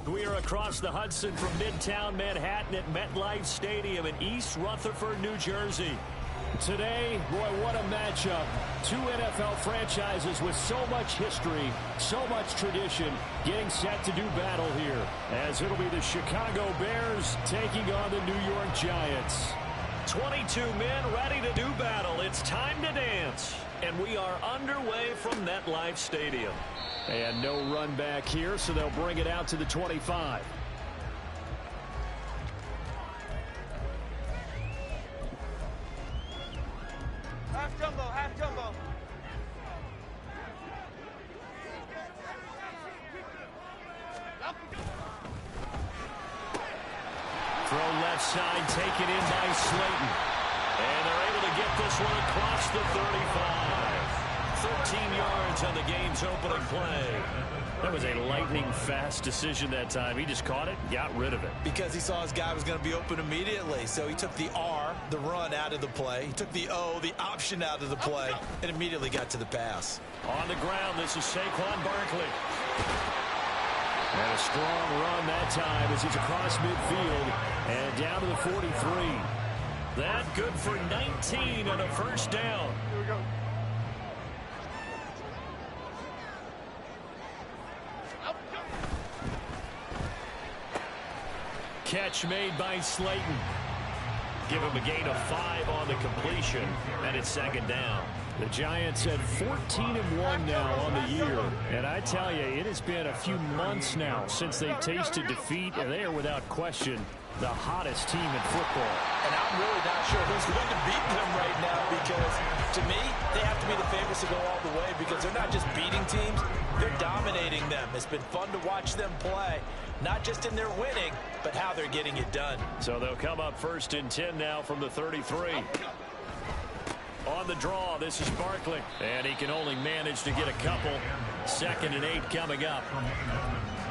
We are across the Hudson from Midtown Manhattan at MetLife Stadium in East Rutherford, New Jersey. Today, boy, what a matchup. Two NFL franchises with so much history, so much tradition, getting set to do battle here, as it'll be the Chicago Bears taking on the New York Giants. 22 men ready to do battle. It's time to dance. And we are underway from MetLife Stadium. And no run back here, so they'll bring it out to the 25. Half jumbo, half jumbo. Throw left side, taken in by Slayton. And they're able to get this one across the 35. 13 yards on the game's opening play. That was a lightning-fast decision that time. He just caught it, got rid of it. Because he saw his guy was going to be open immediately. So he took the R, the run, out of the play. He took the O, the option, out of the play, and immediately got to the pass. On the ground, this is Saquon Barkley. And a strong run that time as he's across midfield and down to the 43. That good for 19 on a first down. Here we go. Catch made by Slayton. Give him a gain of 5 on the completion, and it's second down. The Giants had 14-1 now on the year, and I tell you, it has been a few months now since they've tasted defeat, and they are without question the hottest team in football. And I'm really not sure who's going to beat them right now, because to me, they have to be the favorites to go all the way, because they're not just beating teams, they're dominating them. It's been fun to watch them play, not just in their winning, but how they're getting it done. So they'll come up 1st and 10 now from the 33. On the draw, this is Barkley, and he can only manage to get a couple. 2nd and 8 coming up.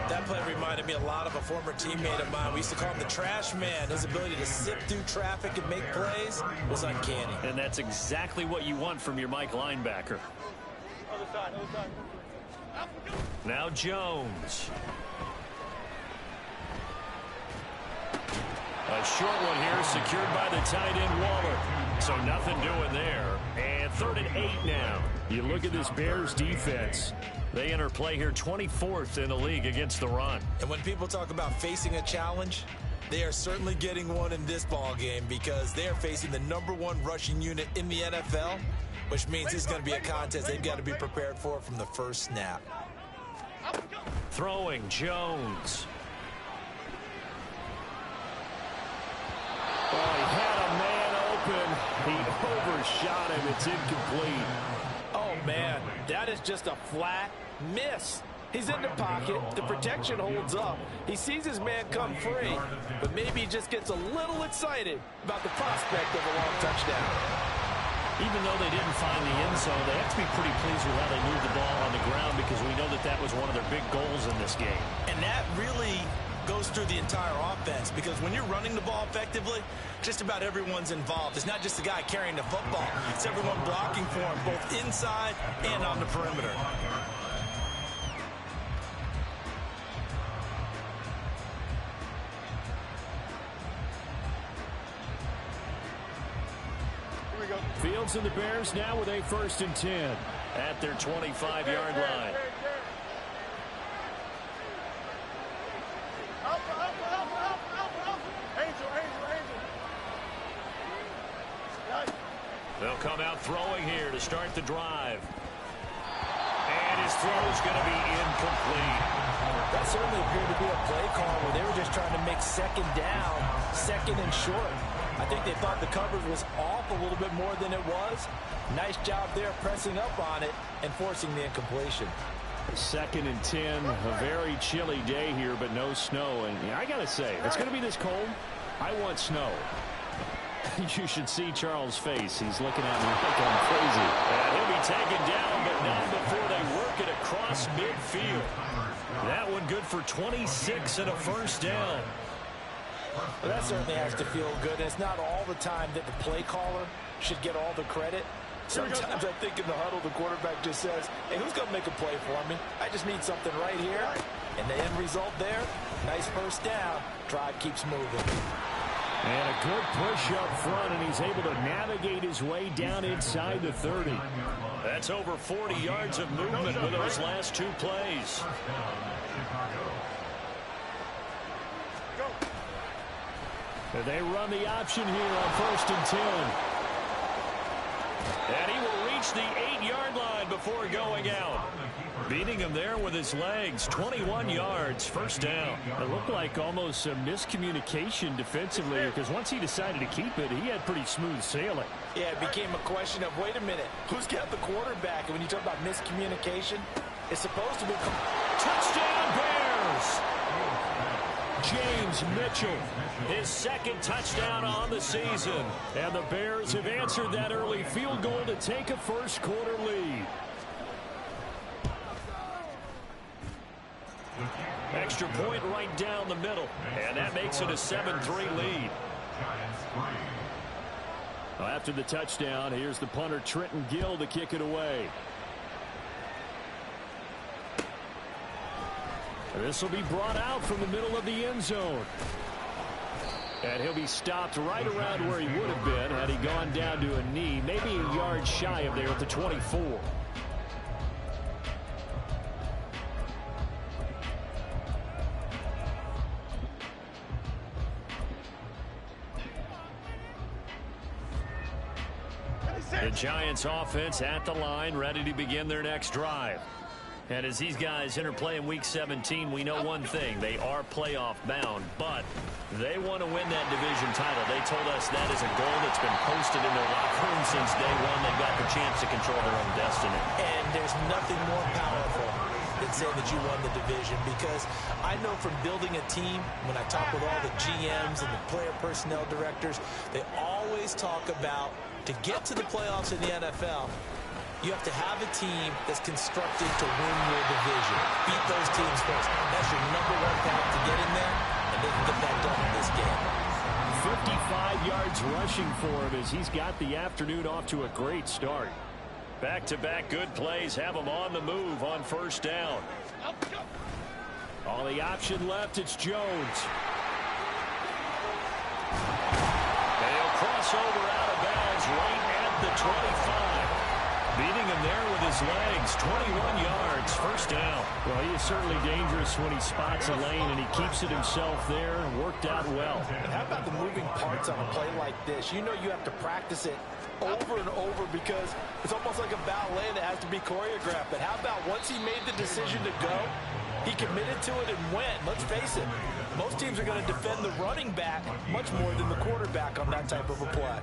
That play reminded me a lot of a former teammate of mine. We used to call him the trash man. His ability to sift through traffic and make plays was uncanny. And that's exactly what you want from your Mike linebacker. Other side, other side. Now Jones. A short one here, secured by the tight end Waller. So nothing doing there. And 3rd and 8 now. You look at this Bears defense. They enter play here 24th in the league against the run. And when people talk about facing a challenge, they are certainly getting one in this ball game, because they are facing the #1 rushing unit in the NFL, which means it's going to be a contest they've got to be prepared for from the first snap. Throwing Jones. Oh, he had a man open. He overshot him. It's incomplete. Oh, man, that is just a flat miss. He's in the pocket. The protection holds up. He sees his man come free, but maybe he just gets a little excited about the prospect of a long touchdown. Even though they didn't find the end zone, they have to be pretty pleased with how they moved the ball on the ground, because we know that that was one of their big goals in this game. And that really goes through the entire offense, because when you're running the ball effectively, just about everyone's involved. It's not just the guy carrying the football. It's everyone blocking for him, both inside and on the perimeter. Here we go. Fields and the Bears now with a 1st and 10 at their 25-yard line. They'll come out throwing here to start the drive. And his throw is going to be incomplete. That certainly appeared to be a play call where they were just trying to make 2nd down, 2nd and short. I think they thought the coverage was off a little bit more than it was. Nice job there pressing up on it and forcing the incompletion. 2nd and 10, a very chilly day here, but no snow. And I got to say, if it's going to be this cold, I want snow. You should see Charles' face. He's looking at me like I'm crazy. And he'll be taken down, but not before they work it across midfield. That one good for 26 and a first down. Well, that certainly has to feel good. And it's not all the time that the play caller should get all the credit. Sometimes I think in the huddle, the quarterback just says, hey, who's going to make a play for me? I just need something right here. And the end result there, nice first down. Drive keeps moving. And a good push up front, and he's able to navigate his way down inside the 30. That's over 40 yards of movement with those last 2 plays. They run the option here on 1st and 10. And he will reach the 8-yard line before going out. Beating him there with his legs. 21 yards, first down. It looked like almost a miscommunication defensively, because once he decided to keep it, he had pretty smooth sailing. Yeah, it became a question of, wait a minute, who's got the quarterback? And when you talk about miscommunication, it's supposed to be... Touchdown, Bears! James Mitchell, his 2nd touchdown on the season. And the Bears have answered that early field goal to take a first-quarter lead. Extra point right down the middle, and that makes it a 7-3 lead. Well, after the touchdown, here's the punter Trenton Gill to kick it away. This will be brought out from the middle of the end zone. And he'll be stopped right around where he would have been had he gone down to a knee, maybe a yard shy of there at the 24. The Giants offense at the line, ready to begin their next drive. And as these guys interplay in Week 17, we know one thing. They are playoff bound, but they want to win that division title. They told us that is a goal that's been posted in their locker room since day one. They've got the chance to control their own destiny. And there's nothing more powerful than saying that you won the division, because I know from building a team, when I talk with all the GMs and the player personnel directors, they always talk about, to get to the playoffs in the NFL, you have to have a team that's constructed to win your division. Beat those teams first. That's your #1 path to get in there, and they can get that done in this game. 55 yards rushing for him as he's got the afternoon off to a great start. Back-to-back good plays have him on the move on first down. All the option left, it's Jones. They'll cross over out of bounds right at the 25. Beating him there with his legs, 21 yards, first down. Well, he is certainly dangerous when he spots a lane, and he keeps it himself there and worked out well. And how about the moving parts on a play like this? You know you have to practice it over and over, because it's almost like a ballet that has to be choreographed. But how about once he made the decision to go, he committed to it and went. Let's face it, most teams are going to defend the running back much more than the quarterback on that type of a play.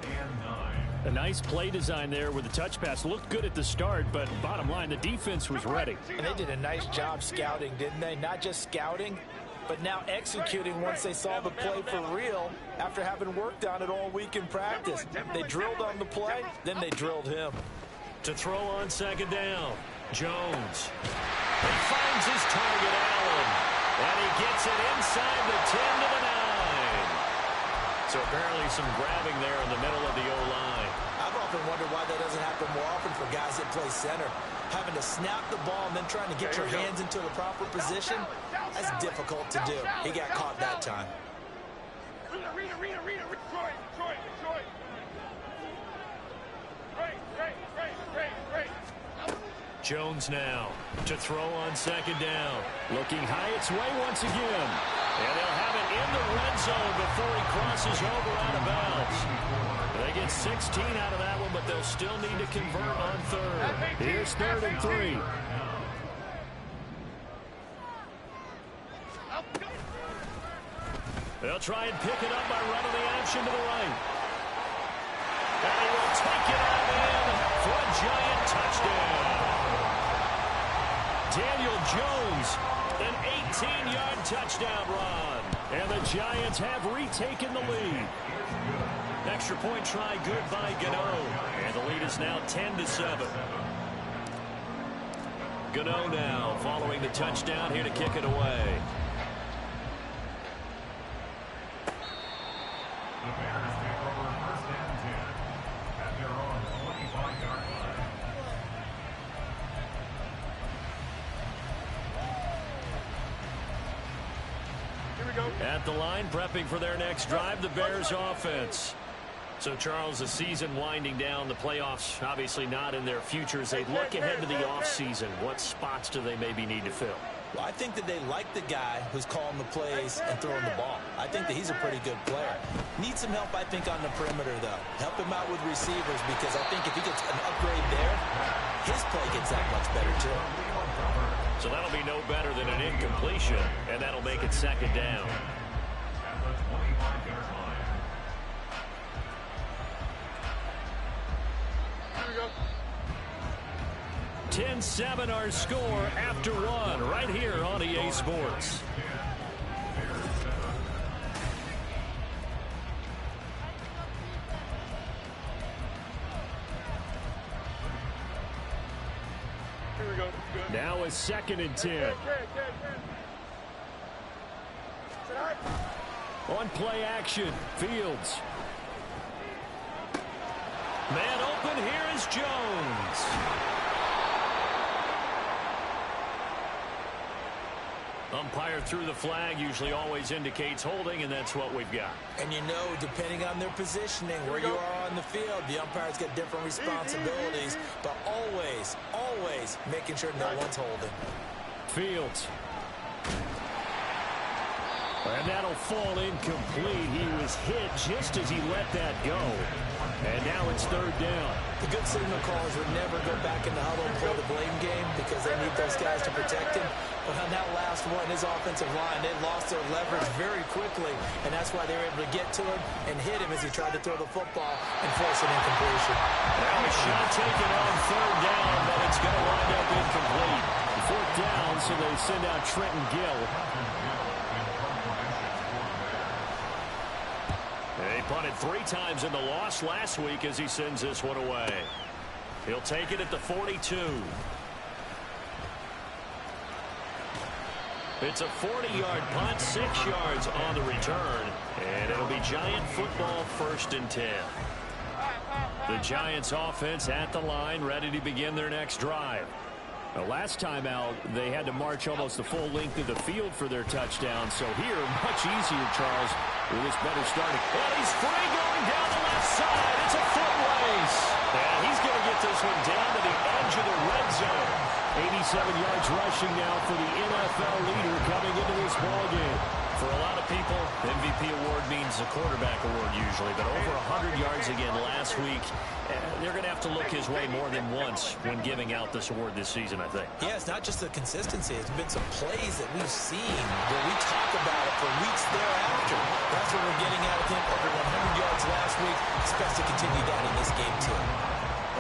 A nice play design there with the touch pass. Looked good at the start, but bottom line, the defense was ready. And they did a nice job scouting, didn't they? Not just scouting, but now executing once they saw the play for real after having worked on it all week in practice. They drilled on the play, then they drilled him. To throw on second down, Jones. He finds his target, Allen. And he gets it inside the 10 to the 9. So apparently some grabbing there in the middle of the O-line. I've often wondered why that doesn't happen more often for guys that play center. Having to snap the ball and then trying to get your hands into the proper position, that's difficult to do. He got caught that time. Jones now to throw on second down. Looking high its way once again. And they'll have it in the red zone before he crosses over out of bounds. They get 16 out of that one, but they'll still need to convert on third. Here's 3rd and 3. They'll try and pick it up by running the action to the right. And he will take it out in for a giant touchdown. Daniel Jones, an 18-yard touchdown run. And the Giants have retaken the lead. Extra point try good by Gano. And the lead is now 10-7. Gano now following the touchdown here to kick it away. The Bears take over 1st and 10 at their own 25-yard line. at the line, prepping for their next drive, the Bears offense. So, Charles, the season winding down, the playoffs obviously not in their futures. They look ahead to the offseason. What spots do they maybe need to fill? Well, I think that they like the guy who's calling the plays and throwing the ball. I think that he's a pretty good player. Needs some help, I think, on the perimeter, though. Help him out with receivers, because I think if he gets an upgrade there, his play gets that much better, too. So that'll be no better than an incompletion, and that'll make it second down. 10-7 our score after one, right here on EA Sports. Here we go. Good. Now a 2nd and 10. On play action, Fields. Man open, here is Jones. Umpire threw the flag, usually always indicates holding, and that's what we've got. And you know, depending on their positioning, where you are on the field, the umpires get different responsibilities, but always, always making sure no one's holding. Fields. And that'll fall incomplete. He was hit just as he let that go. And now it's 3rd down. The good signal callers would never go back in the huddle and play the blame game because they need those guys to protect him. But on that last one, his offensive line, they lost their leverage very quickly, and that's why they were able to get to him and hit him as he tried to throw the football and force an incompletion. Now a shot taken on 3rd down, but it's going to wind up incomplete. 4th down, so they send out Trenton Gill. They punted 3 times in the loss last week as he sends this one away. He'll take it at the 42. It's a 40-yard punt, 6 yards on the return, and it'll be Giant football 1st and 10. The Giants offense at the line, ready to begin their next drive. The last time out, they had to march almost the full length of the field for their touchdown. So here, much easier, Charles, with this better starting. And he's free going down the left side. It's a foot race. And he's going to get this one down to the edge of the red zone. 87 yards rushing now for the NFL leader coming into this ballgame. For a lot of people, MVP award means a quarterback award usually, but over 100 yards again last week. They're going to have to look his way more than once when giving out this award this season, I think. Yeah, it's not just the consistency. It's been some plays that we've seen where we talk about it for weeks thereafter. That's what we're getting out of him. Over 100 yards last week. Expects to continue that in this game, too.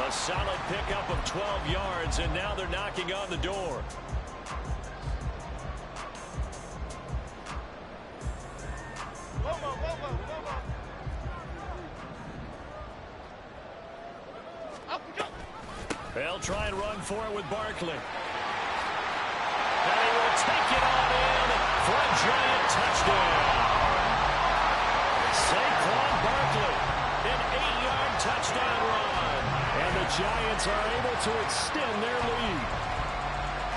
A solid pickup of 12 yards, and now they're knocking on the door. They'll try and run for it with Barkley. And he will take it on in for a Giant touchdown. Saquon Barkley, an 8-yard touchdown run. And the Giants are able to extend their lead.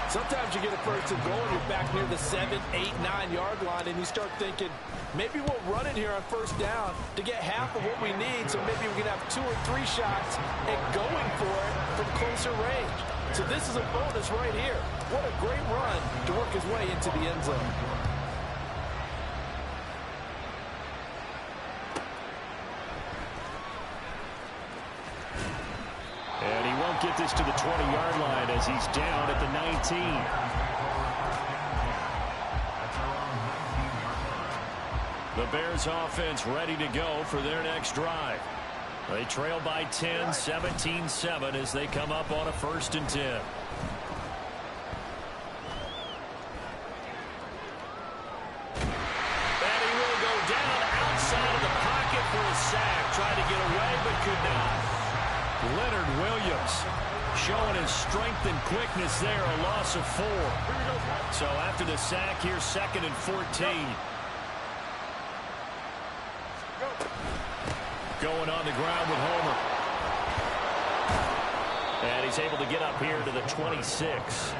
Sometimes you get a 1st and goal and you're back near the 7, 8, 9-yard line, and you start thinking, maybe we'll run it here on 1st down to get half of what we need, so maybe we can have 2 or 3 shots at going for it from closer range. So this is a bonus right here. What a great run to work his way into the end zone. And he won't get this to the 20-yard line as he's down at the 19. The Bears offense ready to go for their next drive. They trail by 10, 17-7 as they come up on a 1st and 10. And he will go down outside of the pocket for a sack. Tried to get away but could not. Leonard Williams showing his strength and quickness there, a loss of 4. So after the sack, here's 2nd and 14. Going on the ground with Homer. And he's able to get up here to the 26.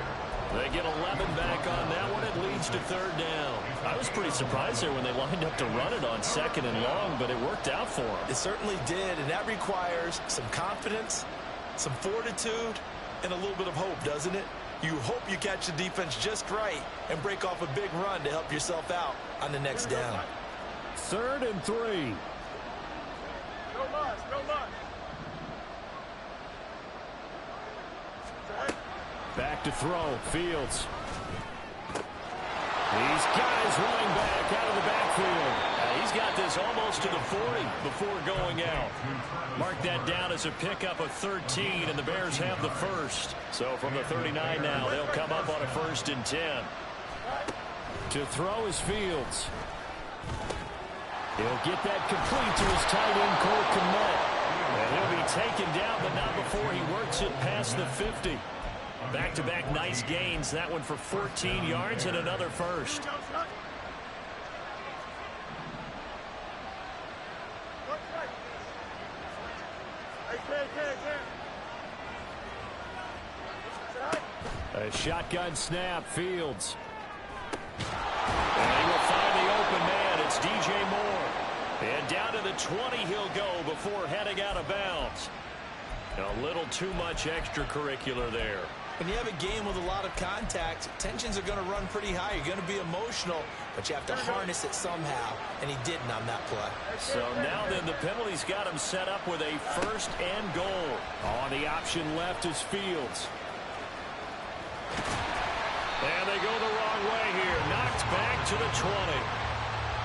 They get 11 back on that one. It leads to third down. I was pretty surprised there when they lined up to run it on second and long, but it worked out for them. It certainly did, and that requires some confidence, some fortitude, and a little bit of hope, doesn't it? You hope you catch the defense just right and break off a big run to help yourself out on the next down. 3rd and 3. Back to throw. Fields. He's got his running back out of the backfield. He's got this almost to the 40 before going out. Mark that down as a pickup of 13, and the Bears have the first. So from the 39 now, they'll come up on a 1st and 10. To throw is Fields. He'll get that complete to his tight end, Cole Kmet. And he'll be taken down, but not before he works it past the 50. Back-to-back nice gains. That one for 14 yards and another first. A shotgun snap. Fields. And he will find the open man. It's DJ Moore. And down to the 20 he'll go before heading out of bounds. A little too much extracurricular there. When you have a game with a lot of contact, tensions are going to run pretty high. You're going to be emotional, but you have to harness it somehow, and he didn't on that play. So now then, the penalty's got him set up with a 1st and goal. On the option left is Fields. And they go the wrong way here. Knocked back to the 20.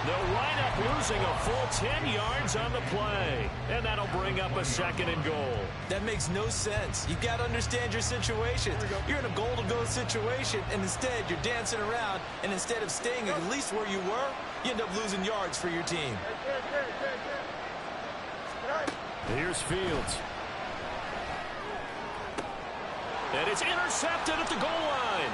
They'll wind up losing a full 10 yards on the play. And that'll bring up a 2nd and goal. That makes no sense. You've got to understand your situation. You're in a goal-to-go situation, and instead you're dancing around, and instead of staying at least where you were, you end up losing yards for your team. Here's Fields. And it's intercepted at the goal line.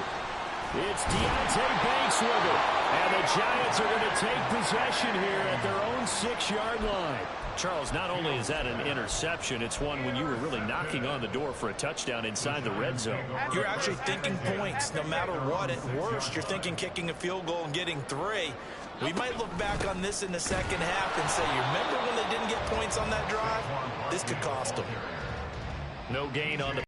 It's Deonte Banks with it. And the Giants are going to take possession here at their own 6-yard line. Charles, not only is that an interception, it's one when you were really knocking on the door for a touchdown inside the red zone. You're actually thinking points no matter what. At worst, you're thinking kicking a field goal and getting 3. We might look back on this in the second half and say, you remember when they didn't get points on that drive? This could cost them. No gain on the.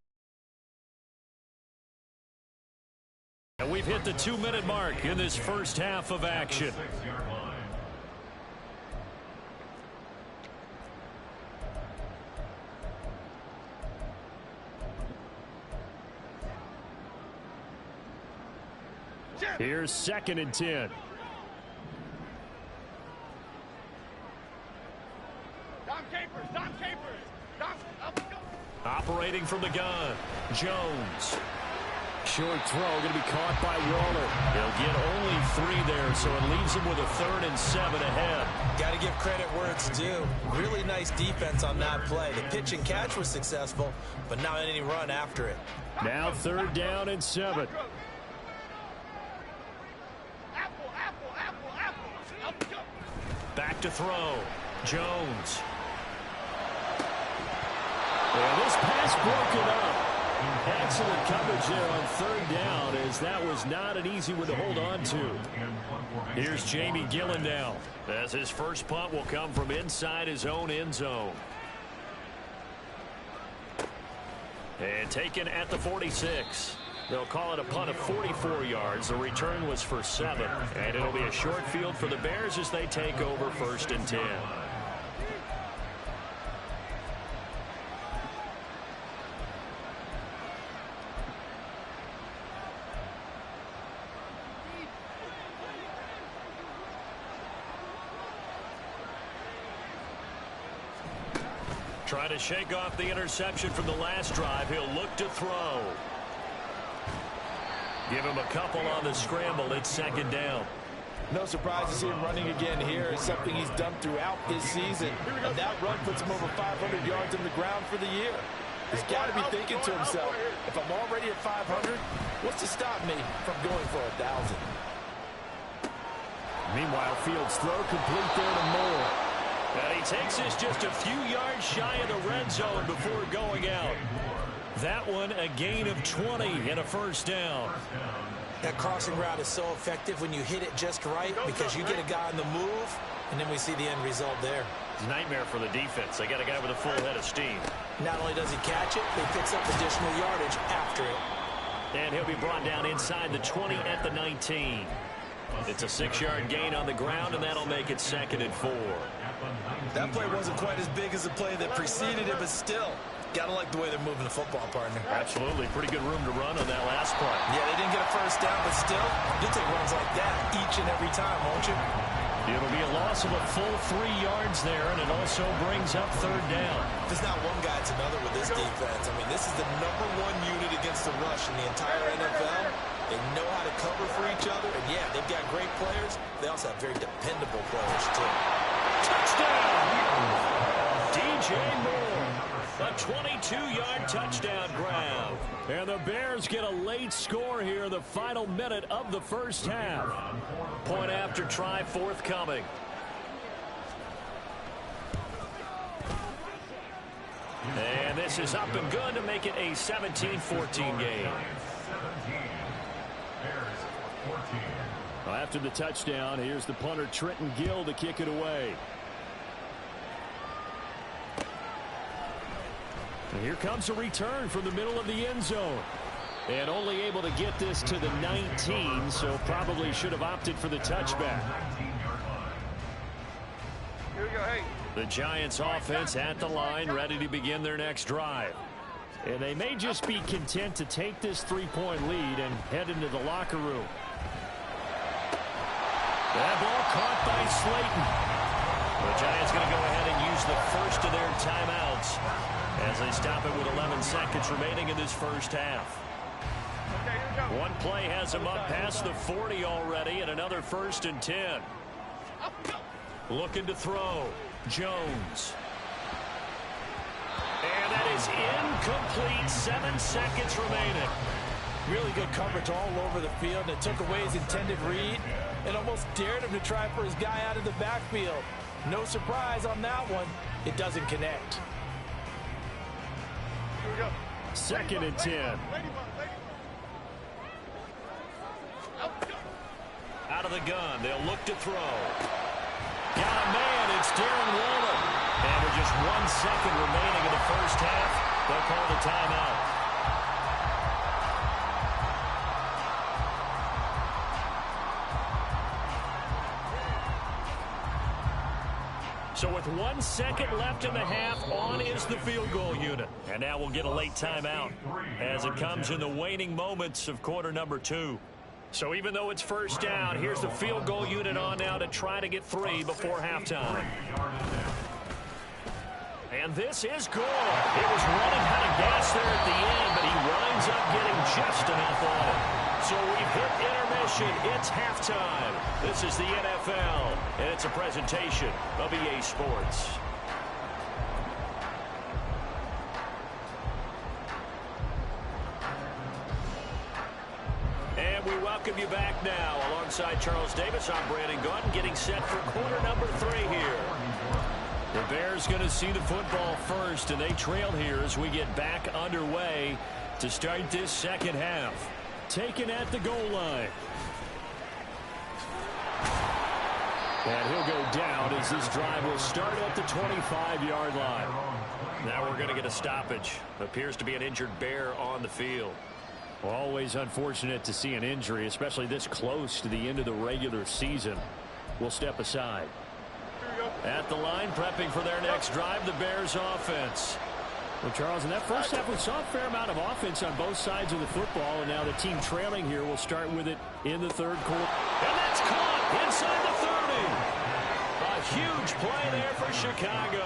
And we've hit the 2-minute mark in this first half of action. Here's 2nd and 10. Dom Capers. Operating from the gun, Jones. Short throw going to be caught by Waller. He'll get only 3 there, so it leaves him with a 3rd and 7 ahead. Got to give credit where it's due. Really nice defense on that play. The pitch and catch was successful, but not any run after it. Now 3rd down and 7. Back to throw. Jones. And this pass broken up. Excellent coverage there on 3rd down, as that was not an easy one to hold on to. Here's Jamie Gillen now, as his first punt will come from inside his own end zone. And taken at the 46. They'll call it a punt of 44 yards. The return was for 7. And it'll be a short field for the Bears as they take over 1st and 10. Trying to shake off the interception from the last drive. He'll look to throw. Give him a couple on the scramble. It's 2nd down. No surprise to see him running again here. It's something he's done throughout this season. And that run puts him over 500 yards on the ground for the year. He's got to be thinking to himself, if I'm already at 500, what's to stop me from going for 1,000? Meanwhile, Fields' throw complete there to Moore. And he takes this just a few yards shy of the red zone before going out. That one a gain of 20 and a first down. That crossing route is so effective when you hit it just right because you get a guy on the move, and then we see the end result there. It's a nightmare for the defense. They got a guy with a full head of steam. Not only does he catch it, he picks up additional yardage after it. And he'll be brought down inside the 20 at the 19. It's a 6-yard gain on the ground, and that'll make it 2nd and 4. That play wasn't quite as big as the play that preceded it, but still, gotta like the way they're moving the football, partner. Absolutely. Pretty good room to run on that last play. Yeah, they didn't get a first down, but still, you'll take runs like that each and every time, won't you? It'll be a loss of a full 3 yards there, and it also brings up 3rd down. There's not one guy, it's another with this defense. I mean, this is the #1 unit against the rush in the entire NFL. They know how to cover for each other, and yeah, they've got great players. They also have very dependable players, too. Touchdown! DJ Moore. A 22-yard touchdown grab. And the Bears get a late score here in the final minute of the first half. Point after try forthcoming. And this is up and good to make it a 17-14 game. Well, after the touchdown, here's the punter Trenton Gill to kick it away. And here comes a return from the middle of the end zone. And only able to get this to the 19, so probably should have opted for the touchback. Here we go, hey. The Giants offense at the line, ready to begin their next drive. And they may just be content to take this 3-point lead and head into the locker room. That ball caught by Slayton. The Giants going to go ahead and use the first of their timeouts as they stop it with 11 seconds remaining in this first half. Okay, here we go. One play has them up past the 40 already, and another 1st and 10. Looking to throw. Jones. And that is incomplete. 7 seconds remaining. Really good coverage all over the field, and it took away his intended read and almost dared him to try for his guy out of the backfield. No surprise on that one. It doesn't connect. Here we go. 2nd and 10. Out of the gun. They'll look to throw. Got a man. It's Darren Waller. And with just 1 second remaining in the first half, they'll call the timeout. So with 1 second left in the half, on is the field goal unit. And now we'll get a late timeout as it comes in the waning moments of quarter number 2. So even though it's first down, here's the field goal unit on now to try to get 3 before halftime. And this is good. It was running out of gas there at the end, but he winds up getting just enough on it. So we've hit intermission. It's halftime. This is the NFL, and it's a presentation of EA Sports. And we welcome you back now. Alongside Charles Davis, I'm Brandon Gaudin, getting set for quarter number 3 here. The Bears going to see the football first, and they trail here as we get back underway to start this second half. Taken at the goal line. And he'll go down as this drive will start at the 25-yard line. Now we're going to get a stoppage. Appears to be an injured Bear on the field. Well, always unfortunate to see an injury, especially this close to the end of the regular season. We'll step aside. At the line, prepping for their next drive, the Bears offense. Well, Charles, in that first half, we saw a fair amount of offense on both sides of the football, and now the team trailing here will start with it in the third quarter. And that's caught inside the 30. A huge play there for Chicago.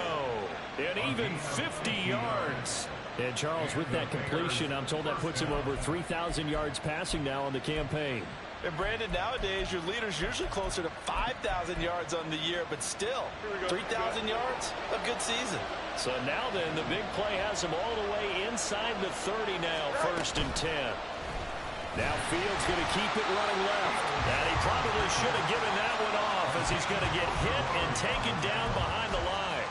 And even 50 yards. And, Charles, with that completion, I'm told that puts him over 3,000 yards passing now on the campaign. And, Brandon, nowadays, your leader's usually closer to 5,000 yards on the year, but still, 3,000 yards, a good season. So now then, the big play has him all the way inside the 30 now, 1st and 10. Now Fields going to keep it running left. And he probably should have given that one off as he's going to get hit and taken down behind the line.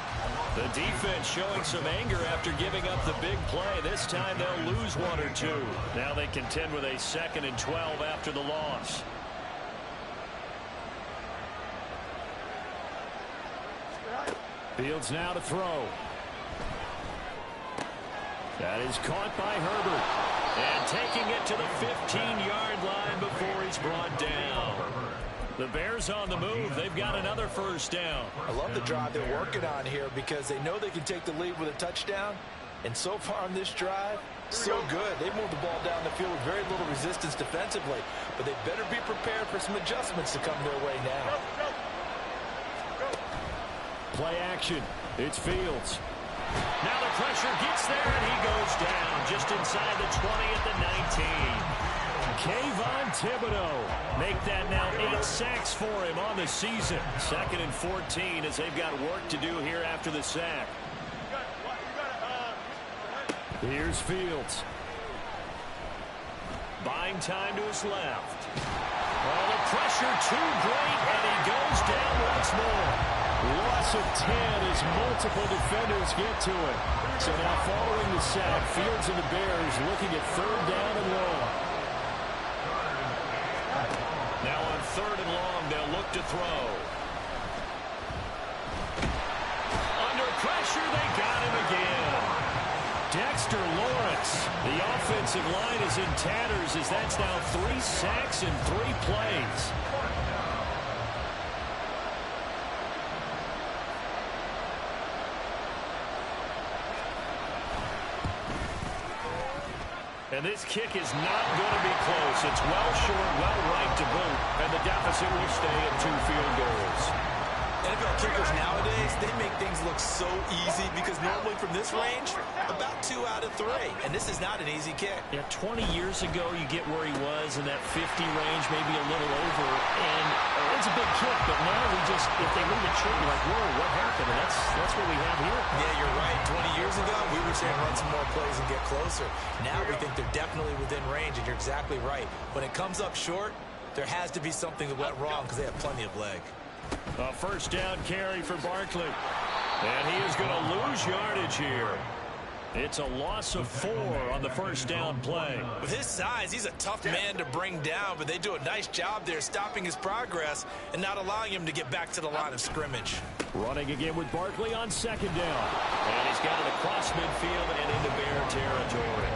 The defense showing some anger after giving up the big play. This time they'll lose one or two. Now they contend with a 2nd and 12 after the loss. Fields now to throw. That is caught by Herbert. And taking it to the 15-yard line before he's brought down. The Bears on the move. They've got another first down. I love the drive they're working on here because they know they can take the lead with a touchdown. And so far on this drive, so good. They moved the ball down the field with very little resistance defensively. But they better be prepared for some adjustments to come their way now. Play action. It's Fields. Now the pressure gets there, and he goes down just inside the 20 at the 19. Kayvon Thibodeaux make that now 8 sacks for him on the season. 2nd and 14 as they've got work to do here after the sack. Here's Fields. Buying time to his left. Oh, the pressure too great, and he goes down once more. Loss of 10 as multiple defenders get to it. So now following the sack, Fields and the Bears looking at 3rd down and long. Now on 3rd and long, they'll look to throw. Under pressure, they got him again. Dexter Lawrence. The offensive line is in tatters as that's now 3 sacks in 3 plays. And this kick is not going to be close. It's well short, well right to boot, and the deficit will stay at 2 field goals. NFL kickers nowadays, they make things look so easy because normally from this range, about 2 out of 3. And this is not an easy kick. Yeah, 20 years ago, you get where he was in that 50 range, maybe a little over. And it's a big kick, but now we just, if they leave it short, you're like, whoa, what happened? And that's what we have here. Yeah, you're right. 20 years ago, we were saying run some more plays and get closer. Now we think they're definitely within range, and you're exactly right. When it comes up short, there has to be something that went wrong because they have plenty of leg. A first down carry for Barkley. And he is going to lose yardage here. It's a loss of 4 on the first down play. With his size, he's a tough man to bring down, but they do a nice job there stopping his progress and not allowing him to get back to the line of scrimmage. Running again with Barkley on 2nd down. And he's got it across midfield and into Bear territory.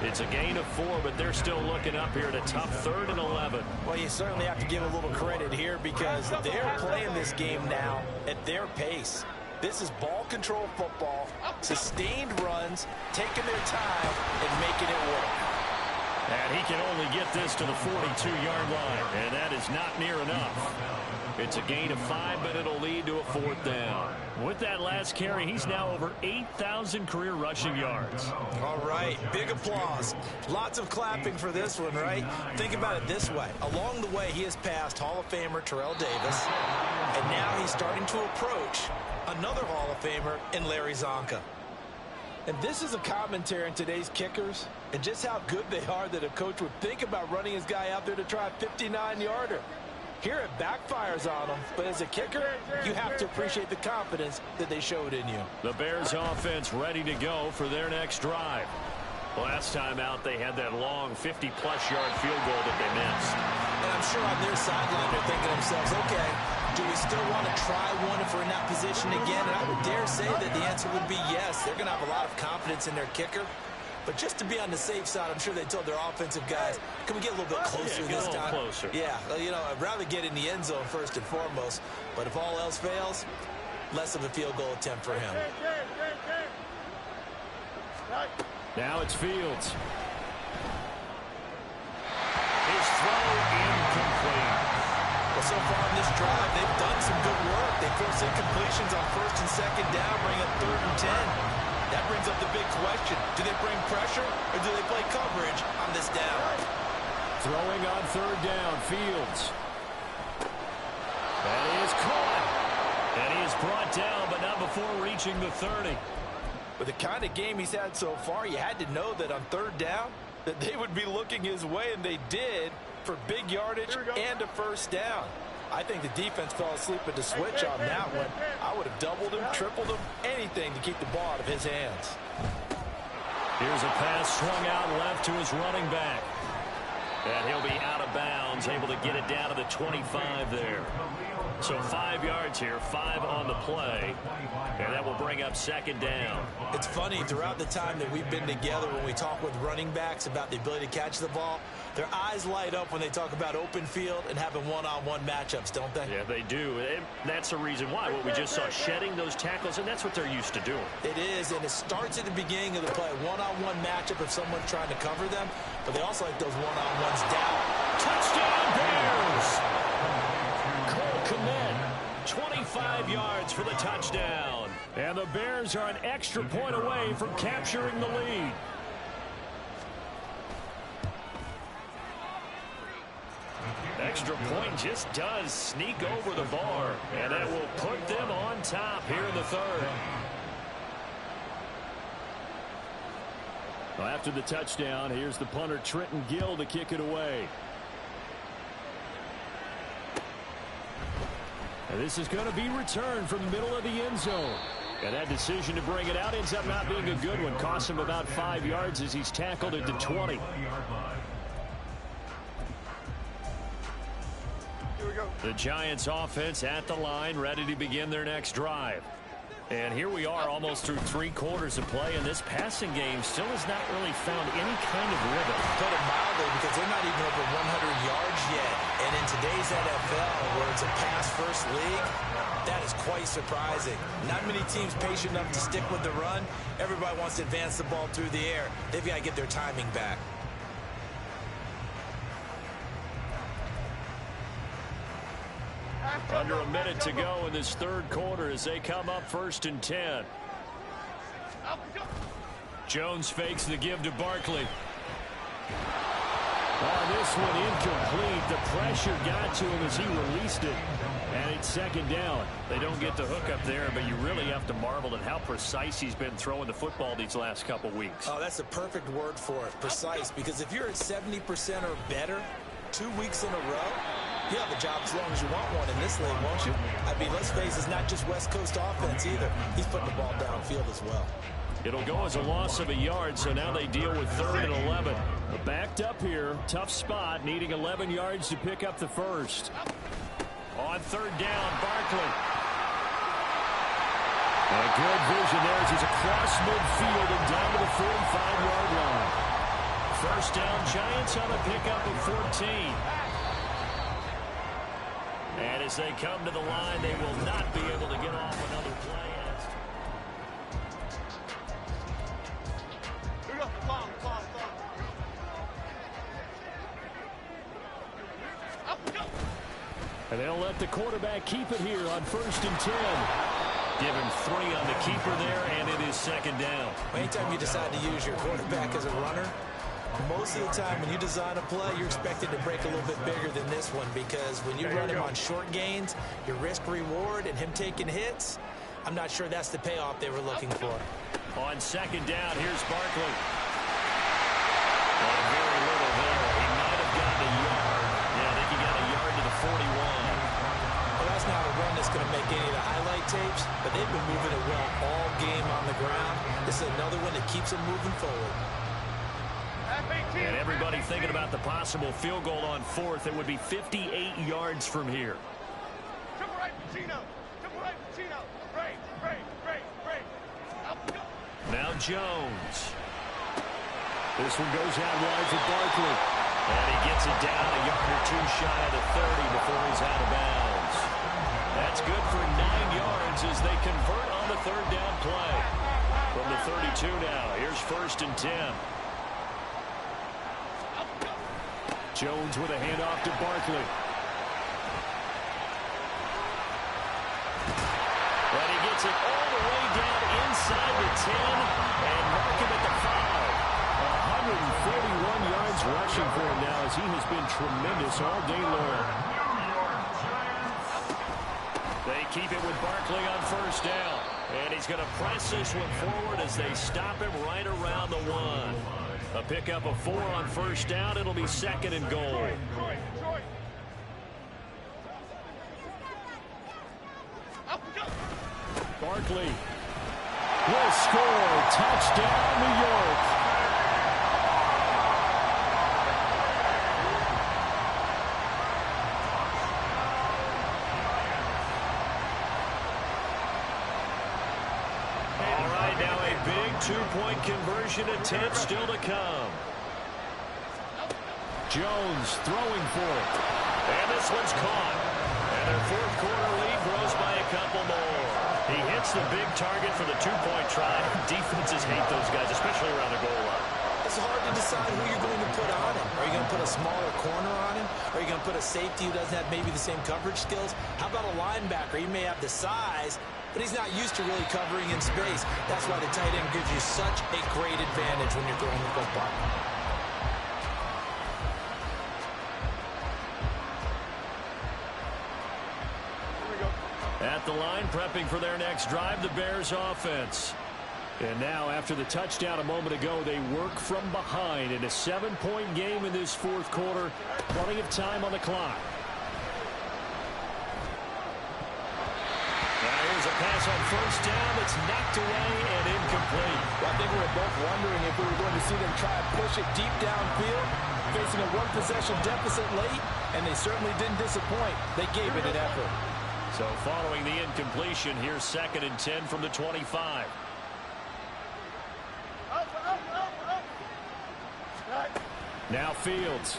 It's a gain of 4, but they're still looking up here at a tough 3rd and 11. Well, you certainly have to give a little credit here because they're playing this game now at their pace. This is ball control football, sustained runs, taking their time, and making it work. And he can only get this to the 42-yard line, and that is not near enough. It's a gain of 5, but it'll lead to a 4th down. With that last carry, he's now over 8,000 career rushing yards. All right, big applause. Lots of clapping for this one, right? Think about it this way. Along the way, he has passed Hall of Famer Terrell Davis, and now he's starting to approach another Hall of Famer in Larry Zonka. And this is a commentary on today's kickers and just how good they are that a coach would think about running his guy out there to try a 59-yarder. Here it backfires on them, but as a kicker, you have to appreciate the confidence that they showed in you. The Bears offense ready to go for their next drive. Last time out, they had that long 50-plus yard field goal that they missed. And I'm sure on their sideline they're thinking to themselves, okay, do we still want to try one if we're in that position again? And I would dare say that the answer would be yes. They're going to have a lot of confidence in their kicker. But just to be on the safe side, I'm sure they told their offensive guys, can we get a little bit closer this time? Closer. Yeah, you know, I'd rather get in the end zone first and foremost. But if all else fails, less of a field goal attempt for him. Now it's Fields. His throw incomplete. Well, so far in this drive, they've done some good work. They forced incompletions on 1st and 2nd down, bring up 3rd and 10. That brings up the big question. Do they bring pressure or do they play coverage on this down? Throwing on 3rd down, Fields. And he is caught. And he is brought down, but not before reaching the 30. With the kind of game he's had so far, you had to know that on 3rd down, that they would be looking his way, and they did, for big yardage and a first down. I think the defense fell asleep at the switch on that one. I would have doubled him, tripled him, anything to keep the ball out of his hands. Here's a pass swung out left to his running back. And he'll be out of bounds, able to get it down to the 25 there. So 5 yards here, 5 on the play. And that will bring up second down. It's funny, throughout the time that we've been together, when we talk with running backs about the ability to catch the ball, their eyes light up when they talk about open field and having one-on-one matchups, don't they? Yeah, they do. And that's the reason why. What we just saw, shedding those tackles, and that's what they're used to doing. It is, and it starts at the beginning of the play. One-on-one matchup if someone's trying to cover them, but they also like those one-on-ones down. Touchdown, Bears! Cole Kmet, 25 yards for the touchdown. And the Bears are an extra point away from capturing the lead. Extra point just does sneak over the bar, and that will put them on top here in the third. Well, after the touchdown, here's the punter Trenton Gill to kick it away. And this is going to be returned from the middle of the end zone. And that decision to bring it out ends up not being a good one. Costs him about 5 yards as he's tackled at the 20. The Giants offense at the line, ready to begin their next drive. And here we are almost through 3 quarters of play, and this passing game still has not really found any kind of rhythm. Put it mildly, because they're not even over 100 yards yet. And in today's NFL, where it's a pass-first league, that is quite surprising. Not many teams patient enough to stick with the run. Everybody wants to advance the ball through the air. They've got to get their timing back. Under a minute to go in this third quarter as they come up 1st and 10. Jones fakes the give to Barkley. Oh, this one incomplete. The pressure got to him as he released it. And it's second down. They don't get the hook up there, but you really have to marvel at how precise he's been throwing the football these last couple weeks. Oh, that's the perfect word for it, precise. Because if you're at 70% or better 2 weeks in a row, you have a job as long as you want one in this league, won't you? I mean, let's face it, it's not just West Coast offense either. He's putting the ball downfield as well. It'll go as a loss of a yard, so now they deal with 3rd and 11. But backed up here, tough spot, needing 11 yards to pick up the first. On 3rd down, Barkley. A good vision there as he's across midfield and down to the 45-yard line. First down, Giants on a pickup of 14. And as they come to the line, they will not be able to get off another play. And they'll let the quarterback keep it here on 1st and 10. Give him 3 on the keeper there, and it is second down. Anytime you decide to use your quarterback as a runner, most of the time when you design a play, you're expected to break a little bit bigger than this one, because when you run him on short gains, your risk-reward and him taking hits, I'm not sure that's the payoff they were looking for. On second down, here's Barkley. Well, very little there. He might have gotten a yard. Yeah, I think he got a yard to the 41. Well, that's not a run that's going to make any of the highlight tapes, but they've been moving it well all game on the ground. This is another one that keeps them moving forward. And everybody thinking about the possible field goal on 4th. It would be 58 yards from here. Now Jones. This one goes out wide for Barkley. And he gets it down a yard or 2 shy of the 30 before he's out of bounds. That's good for 9 yards as they convert on the 3rd down play. From the 32 now, here's 1st and 10. Jones with a handoff to Barkley. And he gets it all the way down inside the 10 and mark him at the 5. 141 yards rushing for him now as he has been tremendous all day long. They keep it with Barkley on 1st down. And he's going to press this one forward as they stop him right around the 1. A pickup of 4 on 1st down. It'll be 2nd and goal. quickly. Will score. Touchdown, New York. All right, now a big two-point conversion attempt still to come. Jones throwing for it. And this one's caught. And their fourth quarter lead grows by a couple more. He hits the big target for the two-point try. Defenses hate those guys, especially around the goal line. It's hard to decide who you're going to put on him. Are you going to put a smaller corner on him? Are you going to put a safety who doesn't have maybe the same coverage skills? How about a linebacker? He may have the size, but he's not used to really covering in space. That's why the tight end gives you such a great advantage when you're throwing the football. At the line, prepping for their next drive, the Bears offense. And now, after the touchdown a moment ago, they work from behind in a 7-point game in this fourth quarter. Plenty of time on the clock. Now here's a pass on first down that's knocked away and incomplete. Well, I think we were both wondering if we were going to see them try and push it deep downfield, facing a one-possession deficit late, and they certainly didn't disappoint. They gave it an effort. So following the incompletion, here's 2nd and 10 from the 25. Now Fields.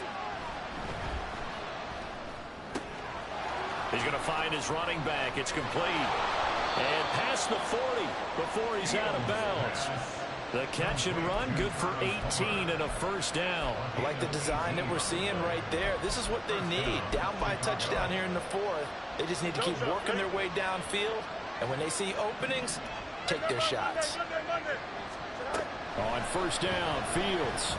He's going to find his running back. It's complete. And past the 40 before he's out of bounds. The catch and run, good for 18 and a first down. I like the design that we're seeing right there. This is what they need. Down by a touchdown here in the fourth. They just need to keep working their way downfield. And when they see openings, take their shots. On first down, Fields.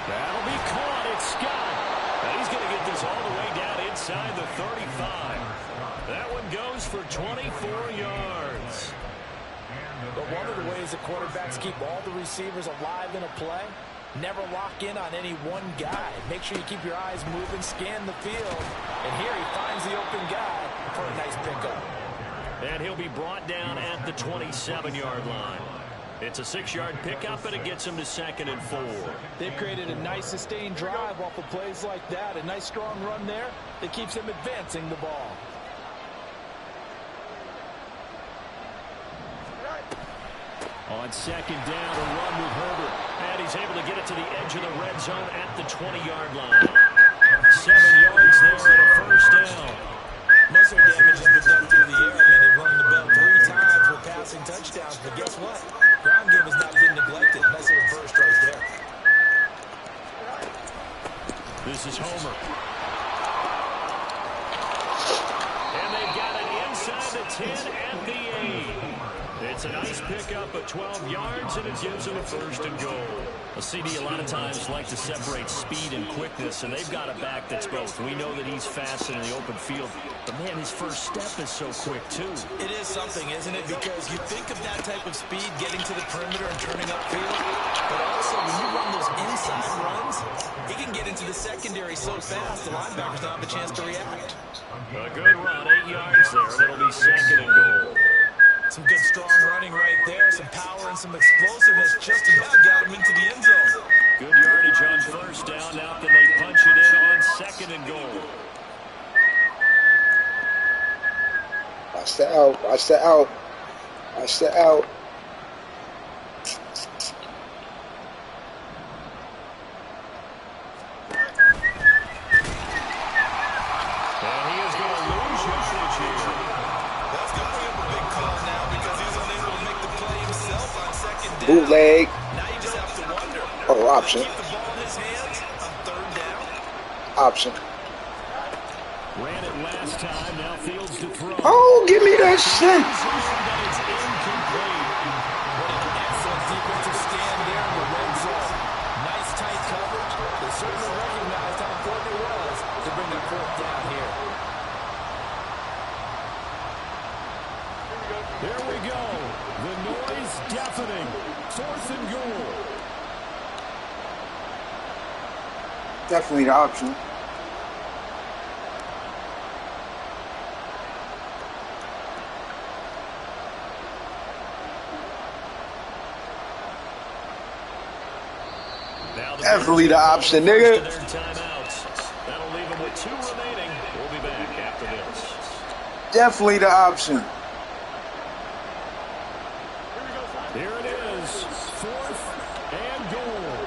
That'll be caught. It's Scott. And he's going to get this all the way down inside the 35. That one goes for 24 yards. But one of the ways that quarterbacks keep all the receivers alive in a play, never lock in on any one guy. Make sure you keep your eyes moving, scan the field. And here he finds the open guy for a nice pickup. And he'll be brought down at the 27-yard line. It's a 6-yard pickup, and it gets him to 2nd and 4. They've created a nice sustained drive off of plays like that. A nice strong run there that keeps them advancing the ball. On 2nd down, a run with Herbert. And he's able to get it to the edge of the red zone at the 20-yard line. 7 yards there and a first down. Muscle damage has been done through the air. I mean, they've run the ball 3 times with passing touchdowns. But guess what? Ground game has not been neglected. Nice little burst right there. This is Homer. And they've got it inside the 10 at the 8. It's a nice pickup of 12 yards, and it gives them a 1st and goal. A CD a lot of times like to separate speed and quickness, and they've got a back that's both. We know that he's fast in the open field, but, man, his first step is so quick, too. It is something, isn't it? Because you think of that type of speed getting to the perimeter and turning upfield, but also when you run those inside runs, he can get into the secondary so fast the linebackers don't have a chance to react. A good run, 8 yards there, and it'll be 2nd and goal. Some good strong running right there, some power and some explosiveness just about got him into the end zone. Good yardage on first down. Now can they punch it in on 2nd and goal? Watch the out. Watch the out. Watch the out. And he is going to lose yardage here. That's going to be a big call now because he's unable to make the play himself on 2nd down. Bootleg. Now you just have to wonder. Oh, option. Keep the ball in his hands on 3rd down. Option. Ran it last time. Now Fields to throw. Oh, give me that shit. It's incomplete. What an excellent defensive stand there in the red zone. Nice tight coverage. They certainly recognized how important it was to bring that 4th down here. There we go. The noise deafening. 4th and goal. Definitely the option. Definitely the option, nigga. That'll leave them with 2 remaining. We'll be back after this. Definitely the option. Here it is, 4th and goal.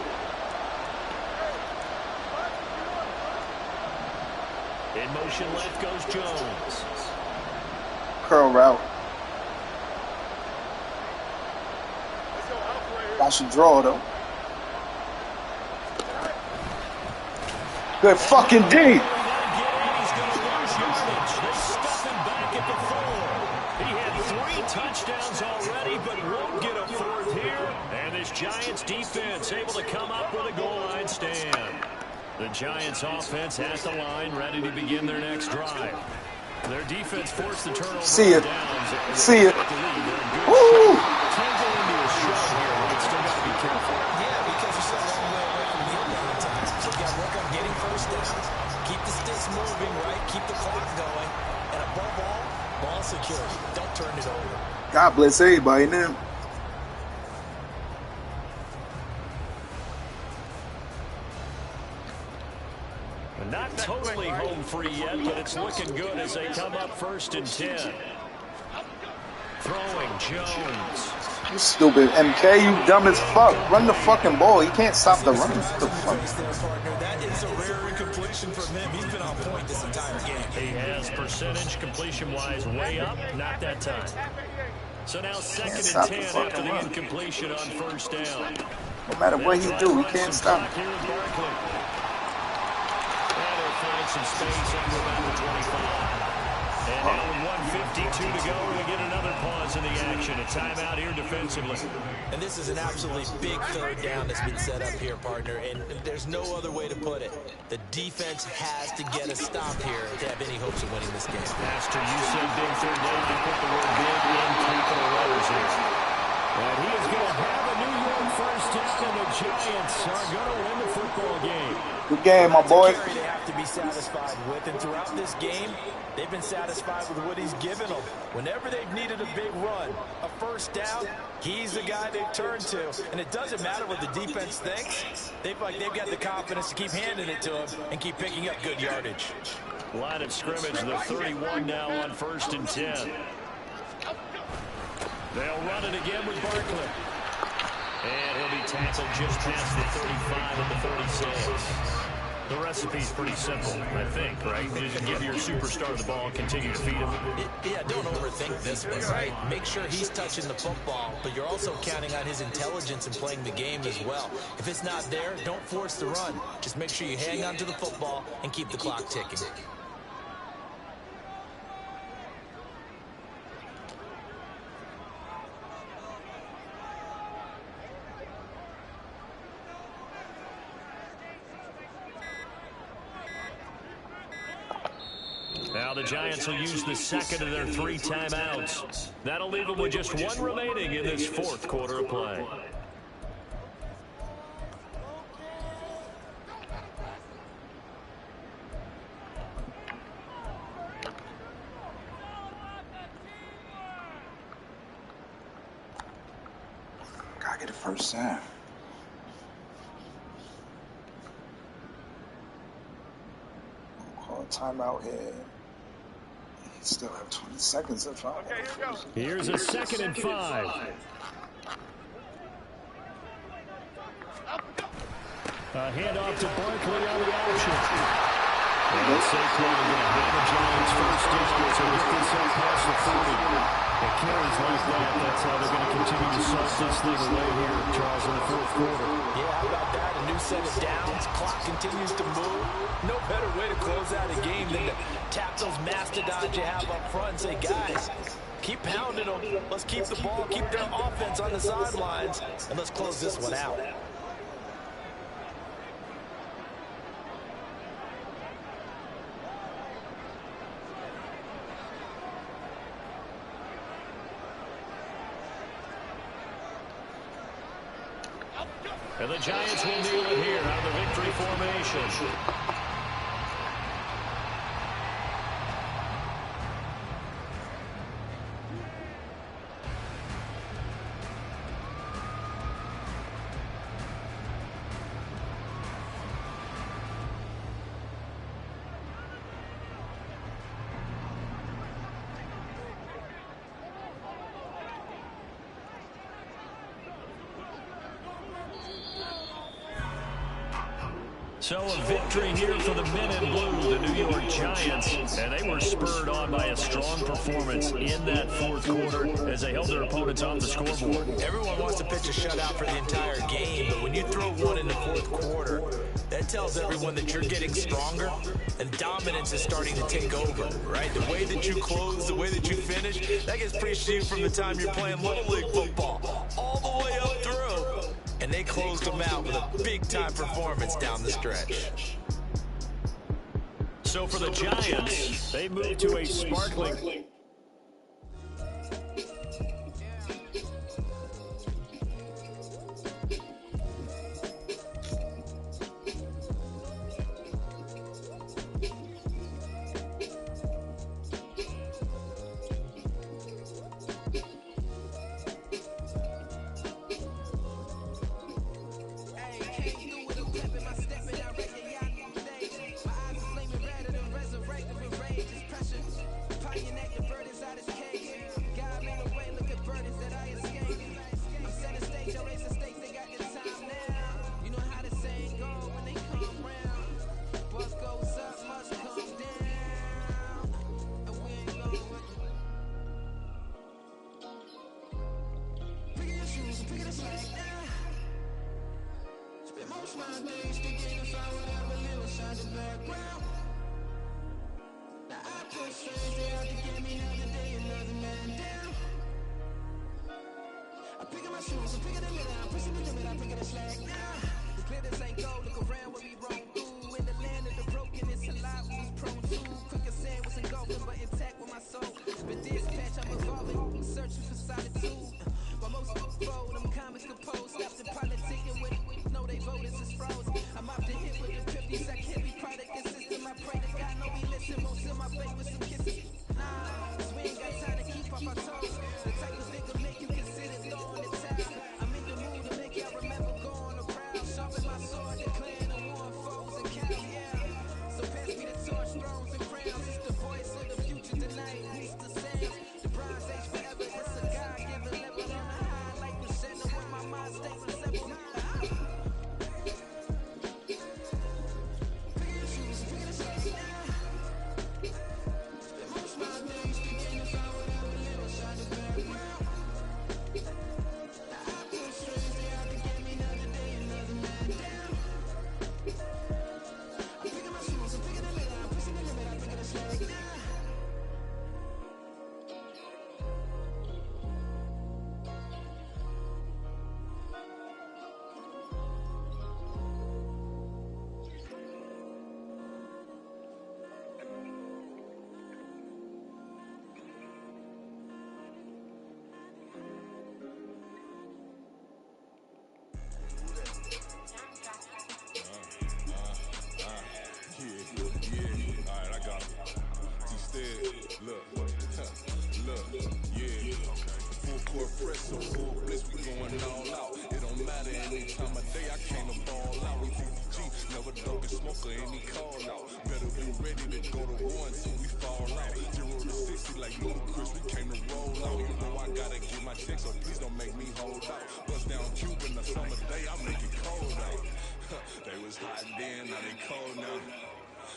In motion left goes Jones. Curl route. I should draw though. Good fucking D. Touchdowns already, but won't get a 4th here. And this Giants defense able to come up with a goal line stand. The Giants offense at the line, ready to begin their next drive. Their defense forced the turnover. See ya. See ya. Woo! Can't go into a shot here, but still got to be careful. Yeah, because you're so long way away from the end line at times. So you got to work on getting first downs. Keep the sticks moving, right? Keep the clock going. And above all, ball security. Don't turn it over. God bless everybody now. Not totally home free yet, but it's looking good as they come up 1st and 10. Throwing Jones. You stupid MK, you dumb as fuck. Run the fucking ball. You can't stop the run. What the fuck? That is a rare incompletion from him. He's been on point this entire game. He has percentage completion-wise way up. Not that time. So now 2nd and 10 after the incompletion on 1st down. No matter what he do, he can't stop. Some space under about the 25. And now with 1:52 to go, we get another pause in the action. A timeout here defensively. And this is an absolutely big 3rd down that's been set up here, partner. And there's no other way to put it. The defense has to get a stop here to have any hopes of winning this game. Pastor, you said big 3rd down. I put the word big in capital letters here. And he is going to have a New York 1st down, and the Giants are going to win the football game. Good game, my boy. They have to be satisfied with, and throughout this game, they've been satisfied with what he's given them. Whenever they've needed a big run, a 1st down, he's the guy they turn to. And it doesn't matter what the defense thinks. They've got the confidence to keep handing it to him and keep picking up good yardage. Line of scrimmage, the 31 now on 1st and 10. They'll run it again with Barkley. And he'll be tackled just past the 35 and the 36. The recipe's pretty simple, I think, right? You just give your superstar the ball and continue to feed him. Yeah, don't overthink this one, right? Make sure he's touching the football, but you're also counting on his intelligence in playing the game as well. If it's not there, don't force the run. Just make sure you hang on to the football and keep the clock ticking. Now the Giants will use the 2nd of their 3 timeouts. That'll leave them with just 1 remaining in this 4th quarter of play. Gotta get a 1st down. Call a timeout here. Still have 20 seconds if I. Okay, here we go. Here's a 2nd and 5. A handoff to Barkley on the option. And Saquon going to have the Giants 1st down, so get this up past the 40. It carries like that. That's how they're going to continue to suss this thing away here, Charles, in the 4th quarter. Yeah, how about that? A new set of downs. Clock continues to move. No better way to close out a game than to tap those mastodons you have up front and say, guys, keep pounding them. Let's keep the ball, keep their offense on the sidelines, and let's close this one out. And the Giants will kneel it here out of the victory formation. So a victory here for the men in blue, the New York Giants, and they were spurred on by a strong performance in that fourth quarter as they held their opponents off the scoreboard. Everyone wants to pitch a shutout for the entire game, but when you throw one in the fourth quarter, that tells everyone that you're getting stronger and dominance is starting to take over, right? The way that you close, the way that you finish, that gets preached to you from the time you're playing Little League football all the way up through. And they closed them out with a big-time performance down the stretch. So for the Giants, they move to a sparkling...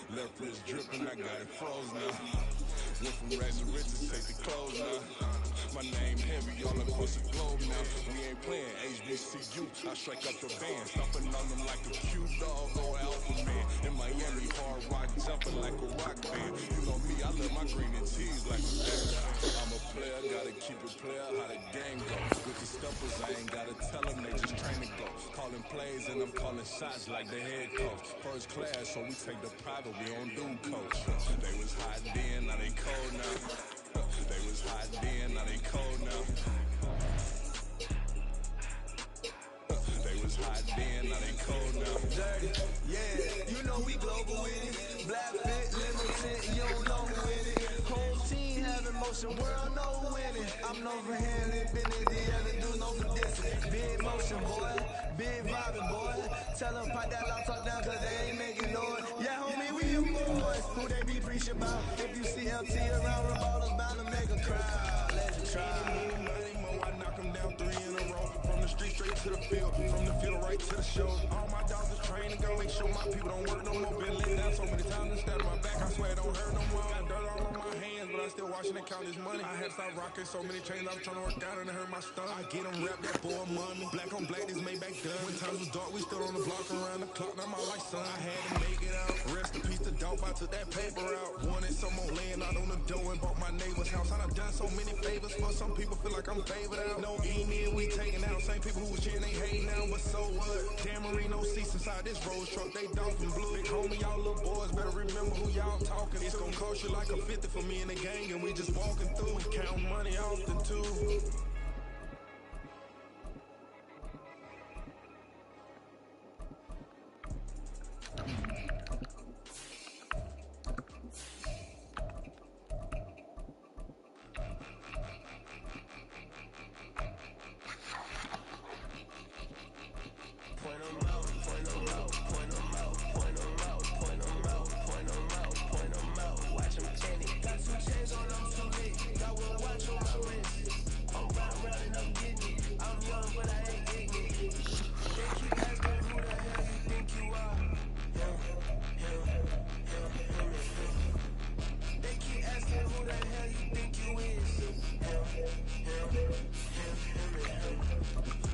Leftwrist dripping, I got it froze now. Went from rags to riches, take the clothes now. My name heavy all across the globe now. We ain't playing HBCU, I strike up the band. Stomping on them like a cute dog or alpha man. In Miami, hard rock, jumping like a rock band. You know me, I love my green and cheese like a band. I'm a player, gotta keep it player, how the game go. With the stuffers, I ain't gotta tell them, they just train to go. Calling plays and I'm calling shots like the head coach. First class, so we take the private, we don't do coach. They was hot then, now they cold now. They was hot then, now they cold now. They was hot then, now they cold now. Dirty, yeah, you know we global with it. Black fit, limo tint, you don't know with it. Whole team having motion, world no winning. I'm known for handling business, the other dudes known for dissing. Big motion, boy, big vibing, boy. Tell them pipe that loud talk down, cause they ain't making noise. Yeah, homie, we them boys. Who they be preaching about? If you see LT around, Rebalda's bound to make a crowd. Let's try. I knock them down 3 in a row. From the street straight to the field. From the field right to the show. All my dogs are trained to go. Make sure my people don't work no more. Been let down so many times instead of my back. I swear it don't hurt no more. Got dirt all on my hands, but I still washing and count this money. I had to stop rocking so many chains. I was trying to work out and it hurt my stomach. I get them wrapped that boy money. Black on black, this made back done. When times was dark, we stood on the block around the clock. Now my life, son, I had to make it out. Rest in peace to dope. I took that paper out. Wanted some more laying out on the dough and bought my neighbor's house. I done done so many favors for some people feel like I'm favored out. No E-men, we taking out. Same people who was cheering, they hate now, but so what? Dan Marino seats inside this Rolls truck, they dolphin blue. Big homie, y'all little boys better remember who y'all talking. It's gonna cost you like a 50 for me and the gang, and we just walking through. We count money often too.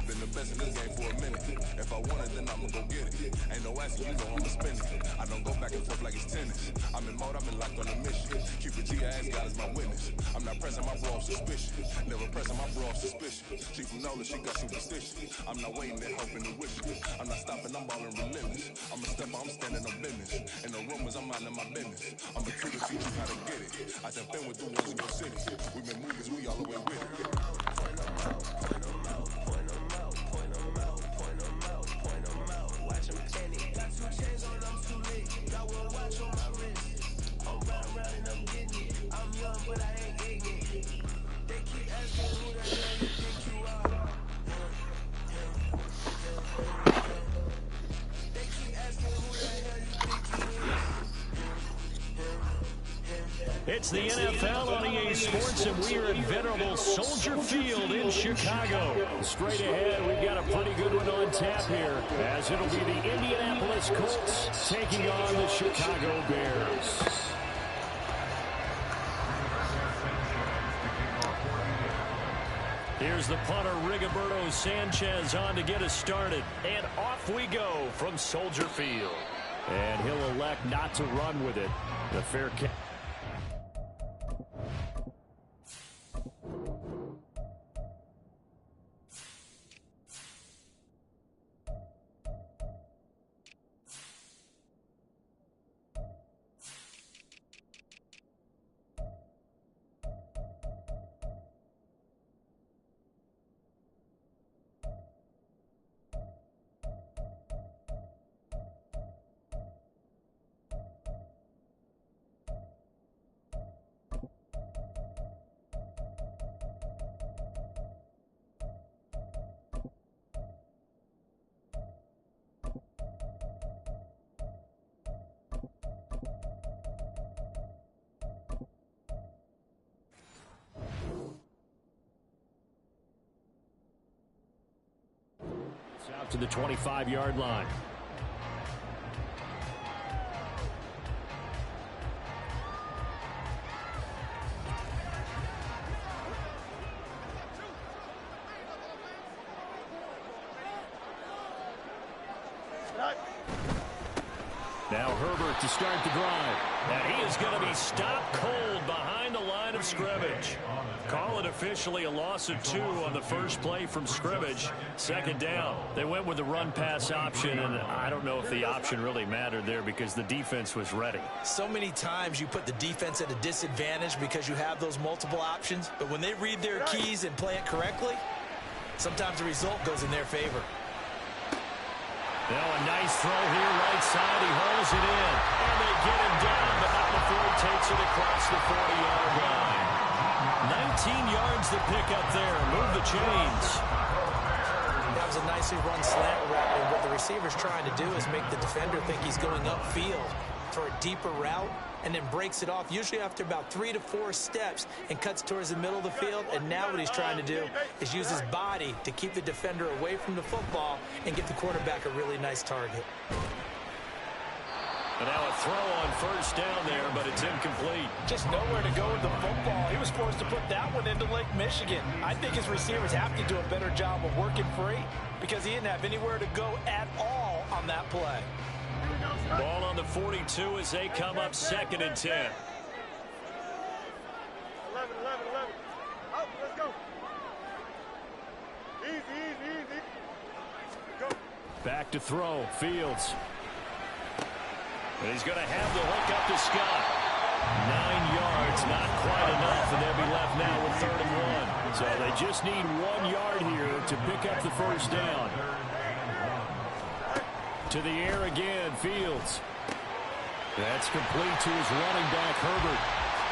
Been the best in this game for a minute. If I want it, then I'ma go get it. Ain't no asking, you know I'ma spend it. I don't go back and forth like it's tennis. I'm in mode, I've been locked on a mission. Keep it G, I ask God as my witness. I'm not pressing my bro off suspicion. Never pressing my bro off suspicion. She from Nola, she got superstition. I'm not waiting there hoping and wishing. I'm not stopping, I'm balling relentless. I'm a stepper, I'm standing on business. In the rumors, I'm minding my business. I'm a tutor, teach you how to get it. I done been with the ones in your city. We been moving, we all the way with it. It's the NFL on EA Sports, and we are at venerable Soldier Field in Chicago. Straight ahead, we've got a pretty good one on tap here, as it'll be the Indianapolis Colts taking on the Chicago Bears. Here's the punter, Rigoberto Sanchez, on to get us started. And off we go from Soldier Field. And he'll elect not to run with it. The fair catch. Out to the 25-yard line. Now Herbert to start the drive. And he is going to be stopped cold behind the line of scrimmage. Call it officially a loss of 2 on the first play from scrimmage. Second down. They went with the run-pass option, and I don't know if the option really mattered there because the defense was ready. So many times you put the defense at a disadvantage because you have those multiple options, but when they read their keys and play it correctly, sometimes the result goes in their favor. Now a nice throw here, right side. He hauls it in. And they get him down, but not before he takes it across the 40-yard line. 19 yards to pick up there. Move the chains. That was a nicely run slant route, and what the receiver's trying to do is make the defender think he's going upfield for a deeper route and then breaks it off, usually after about 3 to 4 steps, and cuts towards the middle of the field. And now what he's trying to do is use his body to keep the defender away from the football and get the quarterback a really nice target. And now a throw on first down there, but it's incomplete. Just nowhere to go with the football. He was forced to put that one into Lake Michigan. I think his receivers have to do a better job of working free because he didn't have anywhere to go at all on that play. Ball on the 42 as they come up 2nd and 10. 11. Out, let's go. Easy. Go. Back to throw, Fields. And he's going to have the hook up to Scott. 9 yards, not quite enough, and they'll be left now with 3rd and 1. So they just need 1 yard here to pick up the first down. To the air again, Fields. That's complete to his running back, Herbert.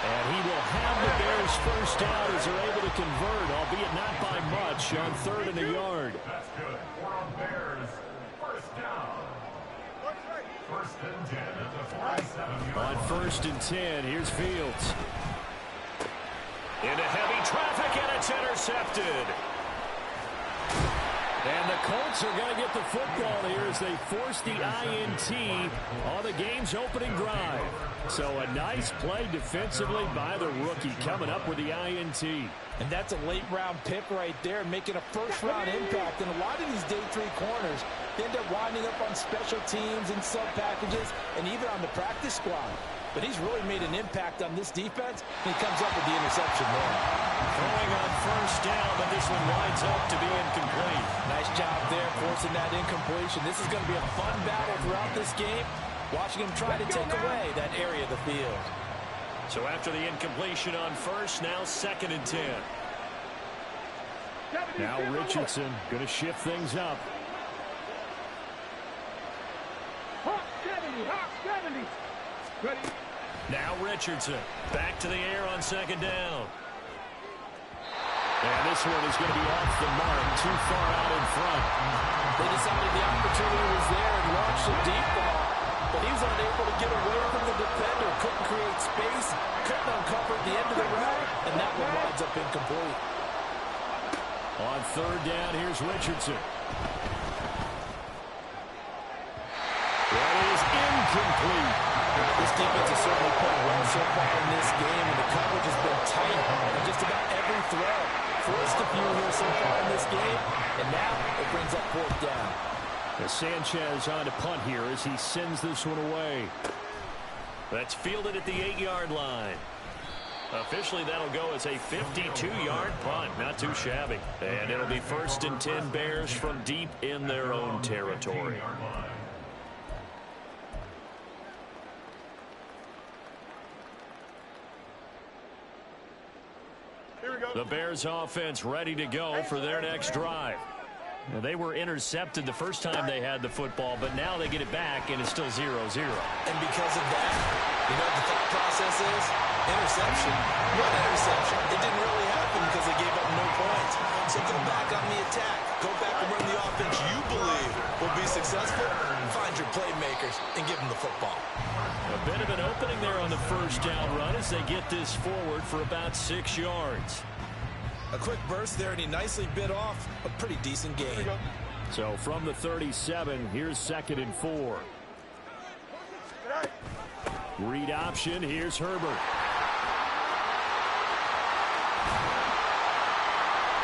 And he will have the Bears first down as they're able to convert, albeit not by much, on 3rd and a yard. That's good. For our Bears, first down. First and 10 at the 47-yard On 1st and 10, here's Fields. Into heavy traffic, and it's intercepted. And the Colts are going to get the football here as they force the INT on the game's opening drive. So a nice play defensively by the rookie coming up with the INT. And that's a late-round pick right there, making a first-round impact. And a lot of these day 3 corners, they end up winding up on special teams and sub-packages and even on the practice squad. But he's really made an impact on this defense, and he comes up with the interception there. Throwing on first down, but this one winds up to be incomplete. Nice job there, forcing that incompletion. This is going to be a fun battle throughout this game, watching him try to take away that area of the field. So after the incompletion on first, now 2nd and 10. Now Richardson going to shift things up. Hawk 70. Ready. Now Richardson back to the air on 2nd down. And this one is going to be off the mark, too far out in front. They decided the opportunity was there and launched a deep ball, but he was unable to get away from the defender, couldn't create space, couldn't uncover at the end of the route, and that one winds up incomplete. On 3rd down, here's Richardson. That is incomplete. This defense has certainly played well so far in this game, and the coverage has been tight on just about every throw. Forced a few here so far in this game, and now it brings up 4th down. Sanchez on to punt here as he sends this one away. That's fielded at the 8-yard line. Officially, that'll go as a 52-yard punt. Not too shabby. And it'll be 1st and 10 Bears from deep in their own territory. The Bears offense ready to go for their next drive. Now, they were intercepted the first time they had the football, but now they get it back, and it's still 0-0. And because of that, you know what the thought process is? Interception. What interception? It didn't really happen because they gave up no points. So go back on the attack. Go back and run the offense you believe will be successful. Find your playmakers and give them the football. A bit of an opening there on the first down run as they get this forward for about 6 yards. A quick burst there, and he nicely bit off a pretty decent gain. So from the 37, here's 2nd and 4. Read option, here's Herbert.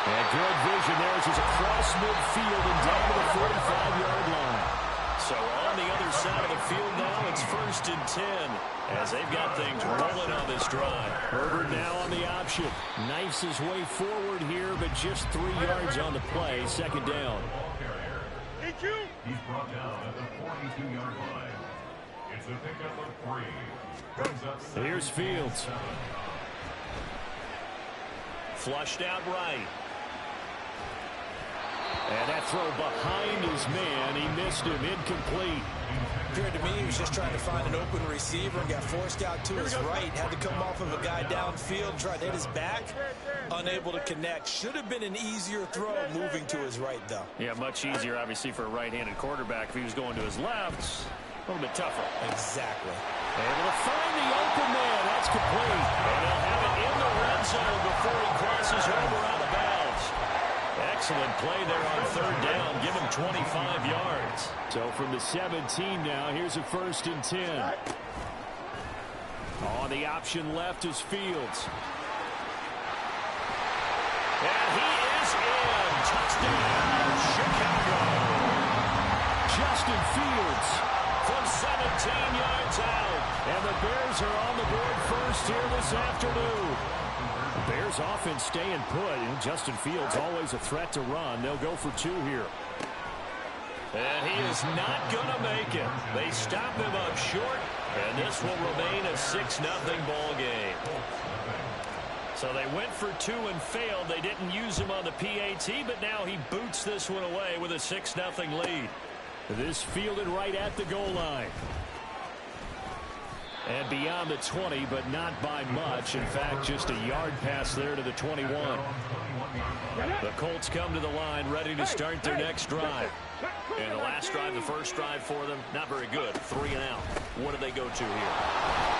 And good vision there as he's across midfield and down to the 45-yard line. So on the other side of the field now, it's 1st and 10 as they've got things rolling on this drive. Herbert now on the option. Knifes his way forward here, but just 3 yards on the play. 2nd down. He's brought down at the 42-yard line. It's a pickup of 3. Brings up Here's Fields. Flushed out right. And that throw behind his man. He missed him. Incomplete. Appeared to me he was just trying to find an open receiver and got forced out to his right. Had to come off of a guy downfield, tried to hit his back. Unable to connect. Should have been an easier throw moving to his right, though. Yeah, much easier, obviously, for a right-handed quarterback. If he was going to his left, a little bit tougher. Exactly. Able to find the open man. That's complete. And they'll have it in the red zone before he crosses over out of bounds. Excellent play there on third down. Give him 25 yards. So from the 17 now, here's a 1st and 10. On the option left is Fields. And he is in. Touchdown, Chicago. Justin Fields from 17 yards out. And the Bears are on the board first here this afternoon. The Bears offense staying put. And Justin Fields always a threat to run. They'll go for 2 here. And he is not going to make it. They stop him up short. And this will remain a 6-0 ball game. So they went for 2 and failed. They didn't use him on the PAT, but now he boots this one away with a 6-0 lead. This fielded right at the goal line. And beyond the 20, but not by much. In fact, just a yard pass there to the 21. The Colts come to the line, ready to start their next drive. And the last drive, the first drive for them, not very good. 3 and out. What do they go to here?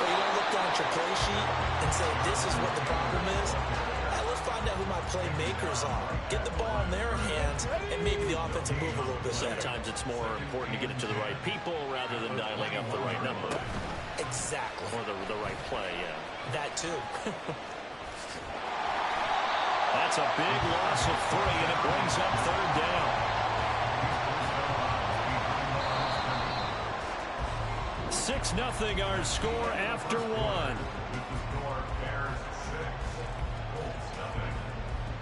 Well, you don't look down at your play sheet and say, this is what the problem is. Let's find out who my playmakers are. Get the ball in their hands, and maybe the offense will move a little bit better. Sometimes it's more important to get it to the right people rather than dialing up the right number. Exactly. Or the right play, yeah. That too. That's a big loss of 3, and it brings up third down. 6-0 our score after 1.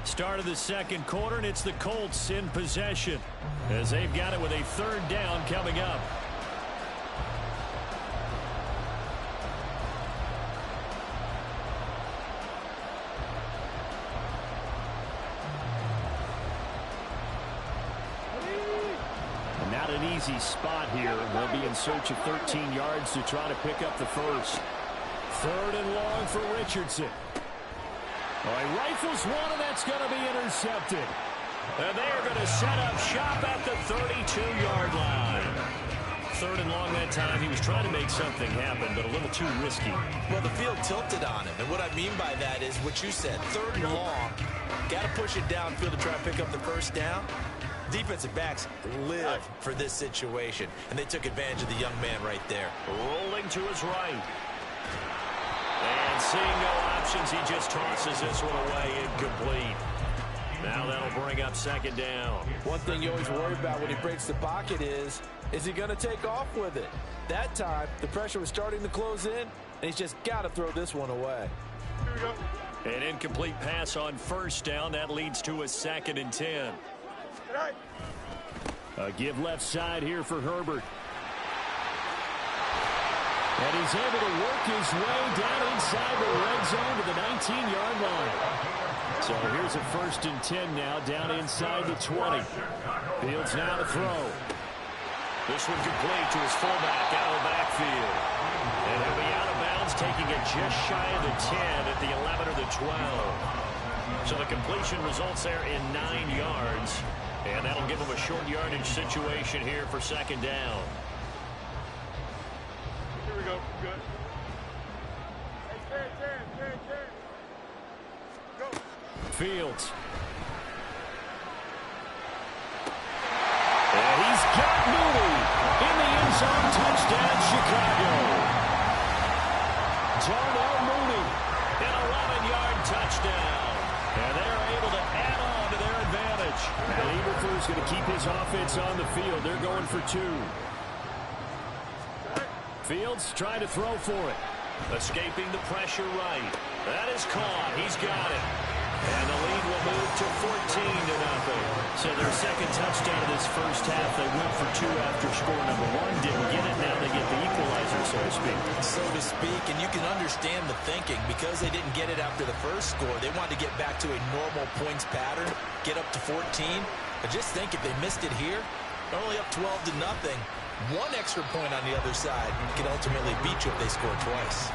Start of the second quarter, and it's the Colts in possession as they've got it with a third down coming up. Not an easy spot here. They'll be in search of 13 yards to try to pick up the first. 3rd and long for Richardson. Well, he rifles one, and that's going to be intercepted. And they are going to set up shop at the 32-yard line. 3rd and long that time. He was trying to make something happen, but a little too risky. Well, the field tilted on him, and what I mean by that is what you said. 3rd and long. Got to push it downfield to try to pick up the first down. Defensive backs live for this situation, and they took advantage of the young man right there. Rolling to his right. And seeing no options, he just tosses this one away, incomplete. Now that'll bring up 2nd down. One thing you always worry about when he breaks the pocket is he going to take off with it? That time, the pressure was starting to close in, and he's just got to throw this one away. Here we go. An incomplete pass on 1st down. That leads to a 2nd and 10. Right. A give left side here for Herbert. And he's able to work his way down inside the red zone to the 19-yard line. So here's a 1st and 10 now down inside the 20. Fields now to throw. This one complete to his fullback out of the backfield. And he'll be out of bounds, taking it just shy of the 10 at the 11 or the 12. So the completion results there in 9 yards. And that'll give him a short yardage situation here for 2nd down. Here we go. Good. Hey, turn. Go. Fields. And he's got Mooney in the end zone. Touchdown, Chicago. Darnell Mooney, an 11-yard touchdown. And they're able to add on to their advantage. Now Eberflus going to keep his offense on the field. They're going for 2. Fields trying to throw for it. Escaping the pressure right. That is caught. He's got it. And the lead will move to 14-0. So their 2nd touchdown of this first half. They went for 2 after score number 1. Didn't get it. Now they get the equalizer, so to speak. So to speak, and you can understand the thinking. Because they didn't get it after the first score, they wanted to get back to a normal points pattern, get up to 14. But just think, if they missed it here, they're only up 12-0. 1 extra point on the other side can ultimately beat you if they score twice.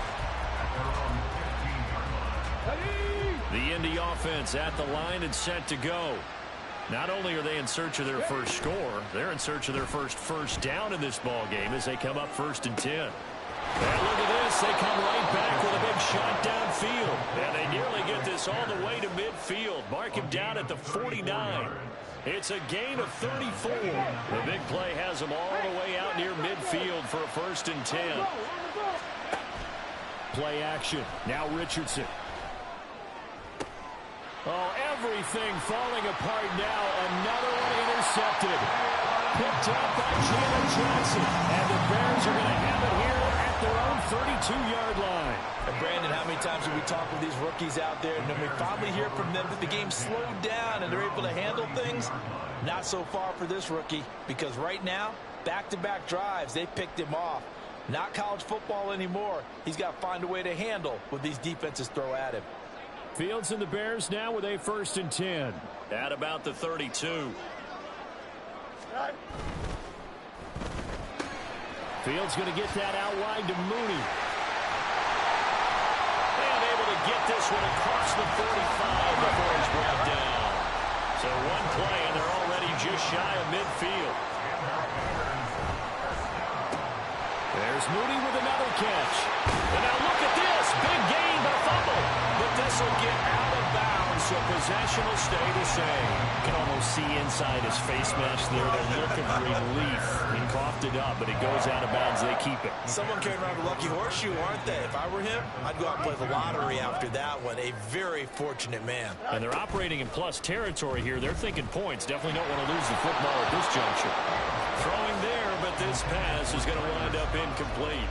The Indy offense at the line and set to go. Not only are they in search of their first score, they're in search of their first down in this ball game as they come up 1st and 10. And look at this. They come right back with a big shot downfield. And they nearly get this all the way to midfield. Mark him down at the 49. It's a gain of 34. The big play has them all the way out near midfield for a 1st and 10. Play action. Now Richardson. Oh, everything falling apart now. Another one intercepted. Picked up by Jalen Johnson. And the Bears are going to have it here at their own 32-yard line. And Brandon, how many times have we talked with these rookies out there, and then we finally hear from them that the game slowed down and they're able to handle things? Not so far for this rookie, because right now, back-to-back drives, they picked him off. Not college football anymore. He's got to find a way to handle what these defenses throw at him. Fields and the Bears now with a 1st and 10. At about the 32. Fields going to get that out wide to Mooney. And able to get this one across the 45 before he's brought down. So one play and they're already just shy of midfield. There's Mooney with another catch. And now look at this. Big gain, but a fumble. But this will get out of bounds, so possession will stay the same. You can almost see inside his face mask there the look of relief. He coughed it up, but it goes out of bounds. They keep it. Someone carrying around a lucky horseshoe, aren't they? If I were him, I'd go out and play the lottery after that one. A very fortunate man. And they're operating in plus territory here. They're thinking points. Definitely don't want to lose the football at this juncture. Throwing there, but this pass is going to wind up incomplete.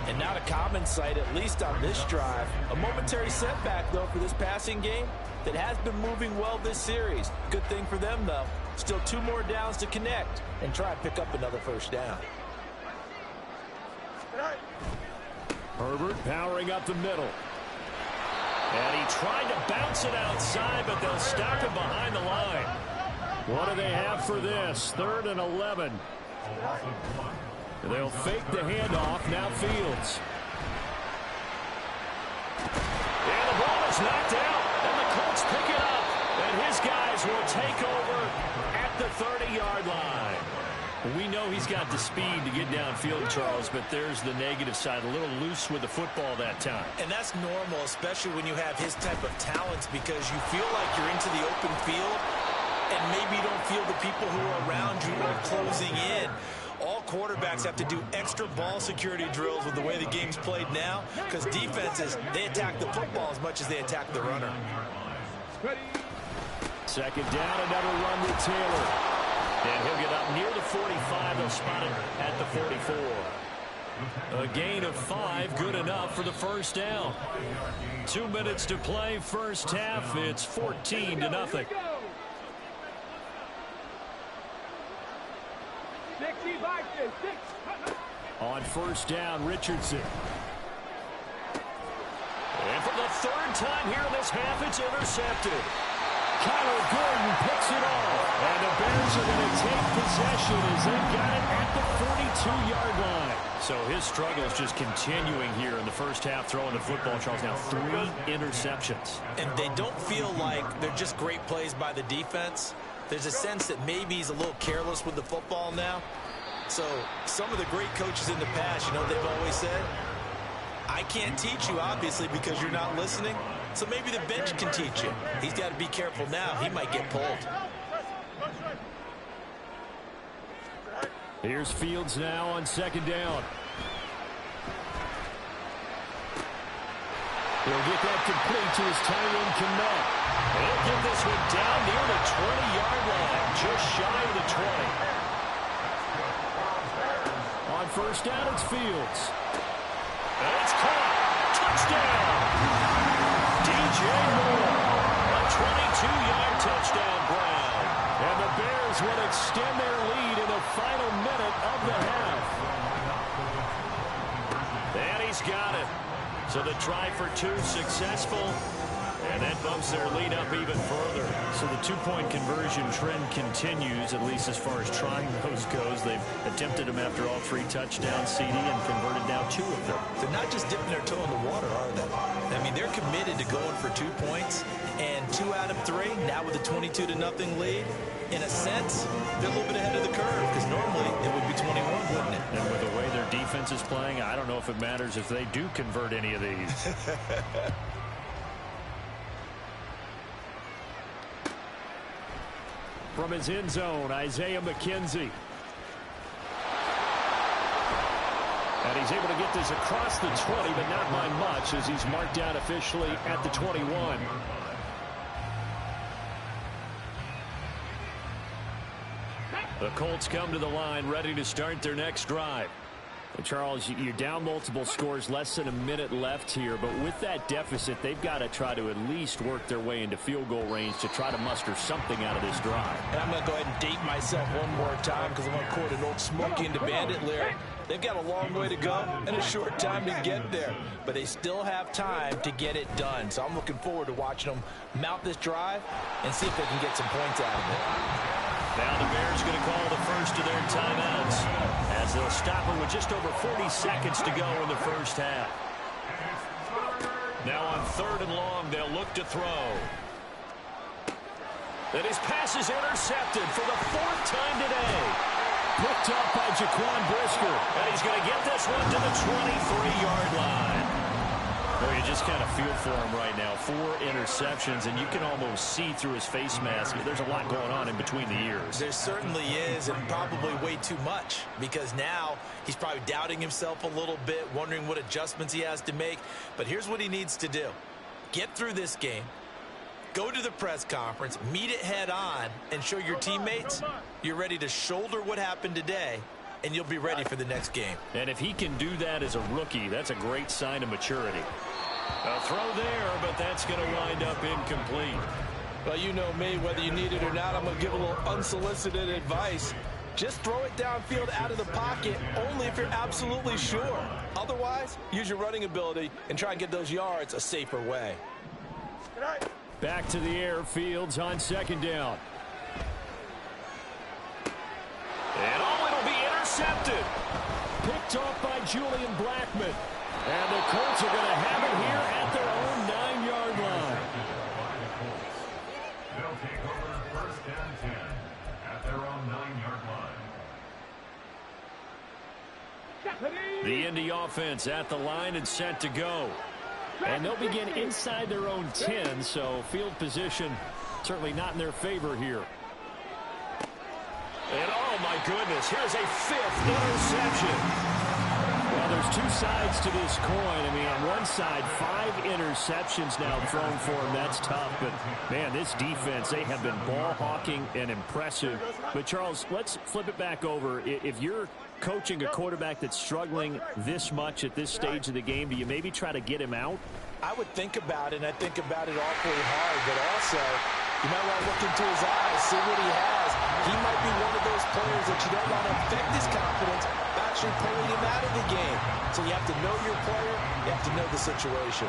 And not a common sight, at least on this drive. A momentary setback, though, for this passing game that has been moving well this series. Good thing for them, though. Still 2 more downs to connect and try and pick up another 1st down. Herbert powering up the middle. And he tried to bounce it outside, but they'll stop him behind the line. What do they have for this? 3rd and 11. They'll fake the handoff. Now Fields. And the ball is knocked out. And the Colts pick it up. And his guys will take over at the 30-yard line. We know he's got the speed to get downfield, Charles, but there's the negative side. A little loose with the football that time. And that's normal, especially when you have his type of talents, because you feel like you're into the open field and maybe you don't feel the people who are around you are closing in. All quarterbacks have to do extra ball security drills with the way the game's played now, because defenses, they attack the football as much as they attack the runner. 2nd down, another run with Taylor. And he'll get up near the 45. They'll spot him at the 44. A gain of 5, good enough for the 1st down. 2 minutes to play, 1st half. It's 14-0. On 1st down, Richardson. And for the 3rd time here in this half, it's intercepted. Kyler Gordon picks it off. And the Bears are going to take possession as they've got it at the 42-yard line. So his struggle is just continuing here in the 1st half, throwing the football. Charles, now 3 interceptions. And they don't feel like they're just great plays by the defense. There's a sense that maybe he's a little careless with the football now. So some of the great coaches in the past, you know, they've always said, I can't teach you, obviously, because you're not listening. So maybe the bench can teach you. He's got to be careful now. He might get pulled. Here's Fields now on 2nd down. He'll get that complete to his Tyrone Connect. He'll get this one down near the 20-yard line, just shy of the 20. On 1st down, it's Fields. And it's caught. Touchdown. DJ Moore. A 22-yard touchdown, Brown. And the Bears will extend their lead in the final minute of the half. And he's got it. So the try for 2 successful. And that bumps their lead up even further. So the 2-point conversion trend continues, at least as far as trying those goes. They've attempted them after all 3 touchdowns, CD, and converted now 2 of them. They're not just dipping their toe in the water, are they? I mean, they're committed to going for 2 points, and 2 out of 3, now with a 22-0 lead. In a sense, they're a little bit ahead of the curve, because normally it would be 21, wouldn't it? And with the way their defense defense is playing, I don't know if it matters if they do convert any of these. From his end zone, Isaiah McKenzie. And he's able to get this across the 20, but not by much, as he's marked down officially at the 21. The Colts come to the line, ready to start their next drive. Charles, you're down multiple scores, less than a minute left here, but with that deficit, they've got to try to at least work their way into field goal range to try to muster something out of this drive. And I'm going to go ahead and date myself one more time because I'm going to quote an old Smokey and the Bandit lyric. They've got a long way to go and a short time to get there, but they still have time to get it done. So I'm looking forward to watching them mount this drive and see if they can get some points out of it. Now the Bears going to call the first of their timeouts as they'll stop it with just over 40 seconds to go in the first half. Now on 3rd and long, they'll look to throw. And his pass is intercepted for the 4th time today. Picked up by Jaquan Brisker. And he's going to get this one to the 23-yard line. Well, you just kind of feel for him right now. 4 interceptions, and you can almost see through his face mask. There's a lot going on in between the ears. There certainly is, and probably way too much, because now he's probably doubting himself a little bit, wondering what adjustments he has to make. But here's what he needs to do. Get through this game, go to the press conference, meet it head on, and show your teammates you're ready to shoulder what happened today, and you'll be ready for the next game. And if he can do that as a rookie, that's a great sign of maturity. A throw there, but that's going to wind up incomplete. Well, you know me, whether you need it or not, I'm going to give a little unsolicited advice. Just throw it downfield out of the pocket, only if you're absolutely sure. Otherwise, use your running ability and try and get those yards a safer way. Back to the air, Fields on 2nd down. And it'll be intercepted. Picked off by Julian Blackmon. And the Colts are going to have it here at their own 9-yard line. They'll take over 1st and 10 at their own 9-yard line. The Indy offense at the line and set to go. And they'll begin inside their own 10, so field position certainly not in their favor here. And oh my goodness, here's a 5th interception. Well, there's 2 sides to this coin. I mean, on one side, 5 interceptions now thrown for him. That's tough. But, man, this defense, they have been ball hawking and impressive. But, Charles, let's flip it back over. If you're coaching a quarterback that's struggling this much at this stage of the game, do you maybe try to get him out? I would think about it, and I think about it awfully hard. But also, you might want to look into his eyes, see what he has. He might be one of those players that you don't want to affect his confidence by actually pulling him out of the game. So you have to know your player. You have to know the situation.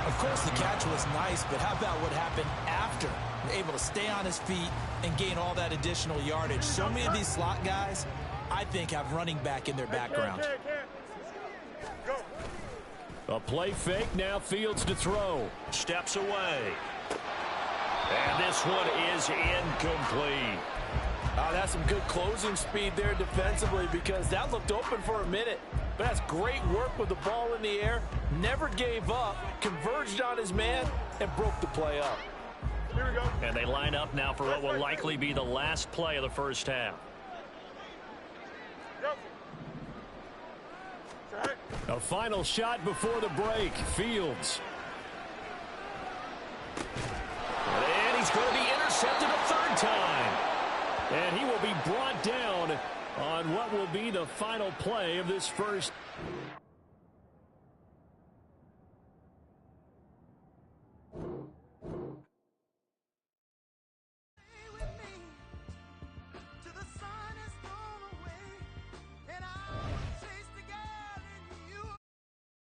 Of course, the catch was nice, but how about what happened after? Able to stay on his feet and gain all that additional yardage. So many of these slot guys, I think, have running back in their background. A play fake, now Fields to throw. Steps away. And this one is incomplete. That's some good closing speed there defensively, because that looked open for a minute. But that's great work with the ball in the air. Never gave up, converged on his man, and broke the play up. Here we go. And they line up now for what will likely be the last play of the first half. A final shot before the break. Fields. And he's going to be intercepted a 3rd time. And he will be brought down on what will be the final play of this first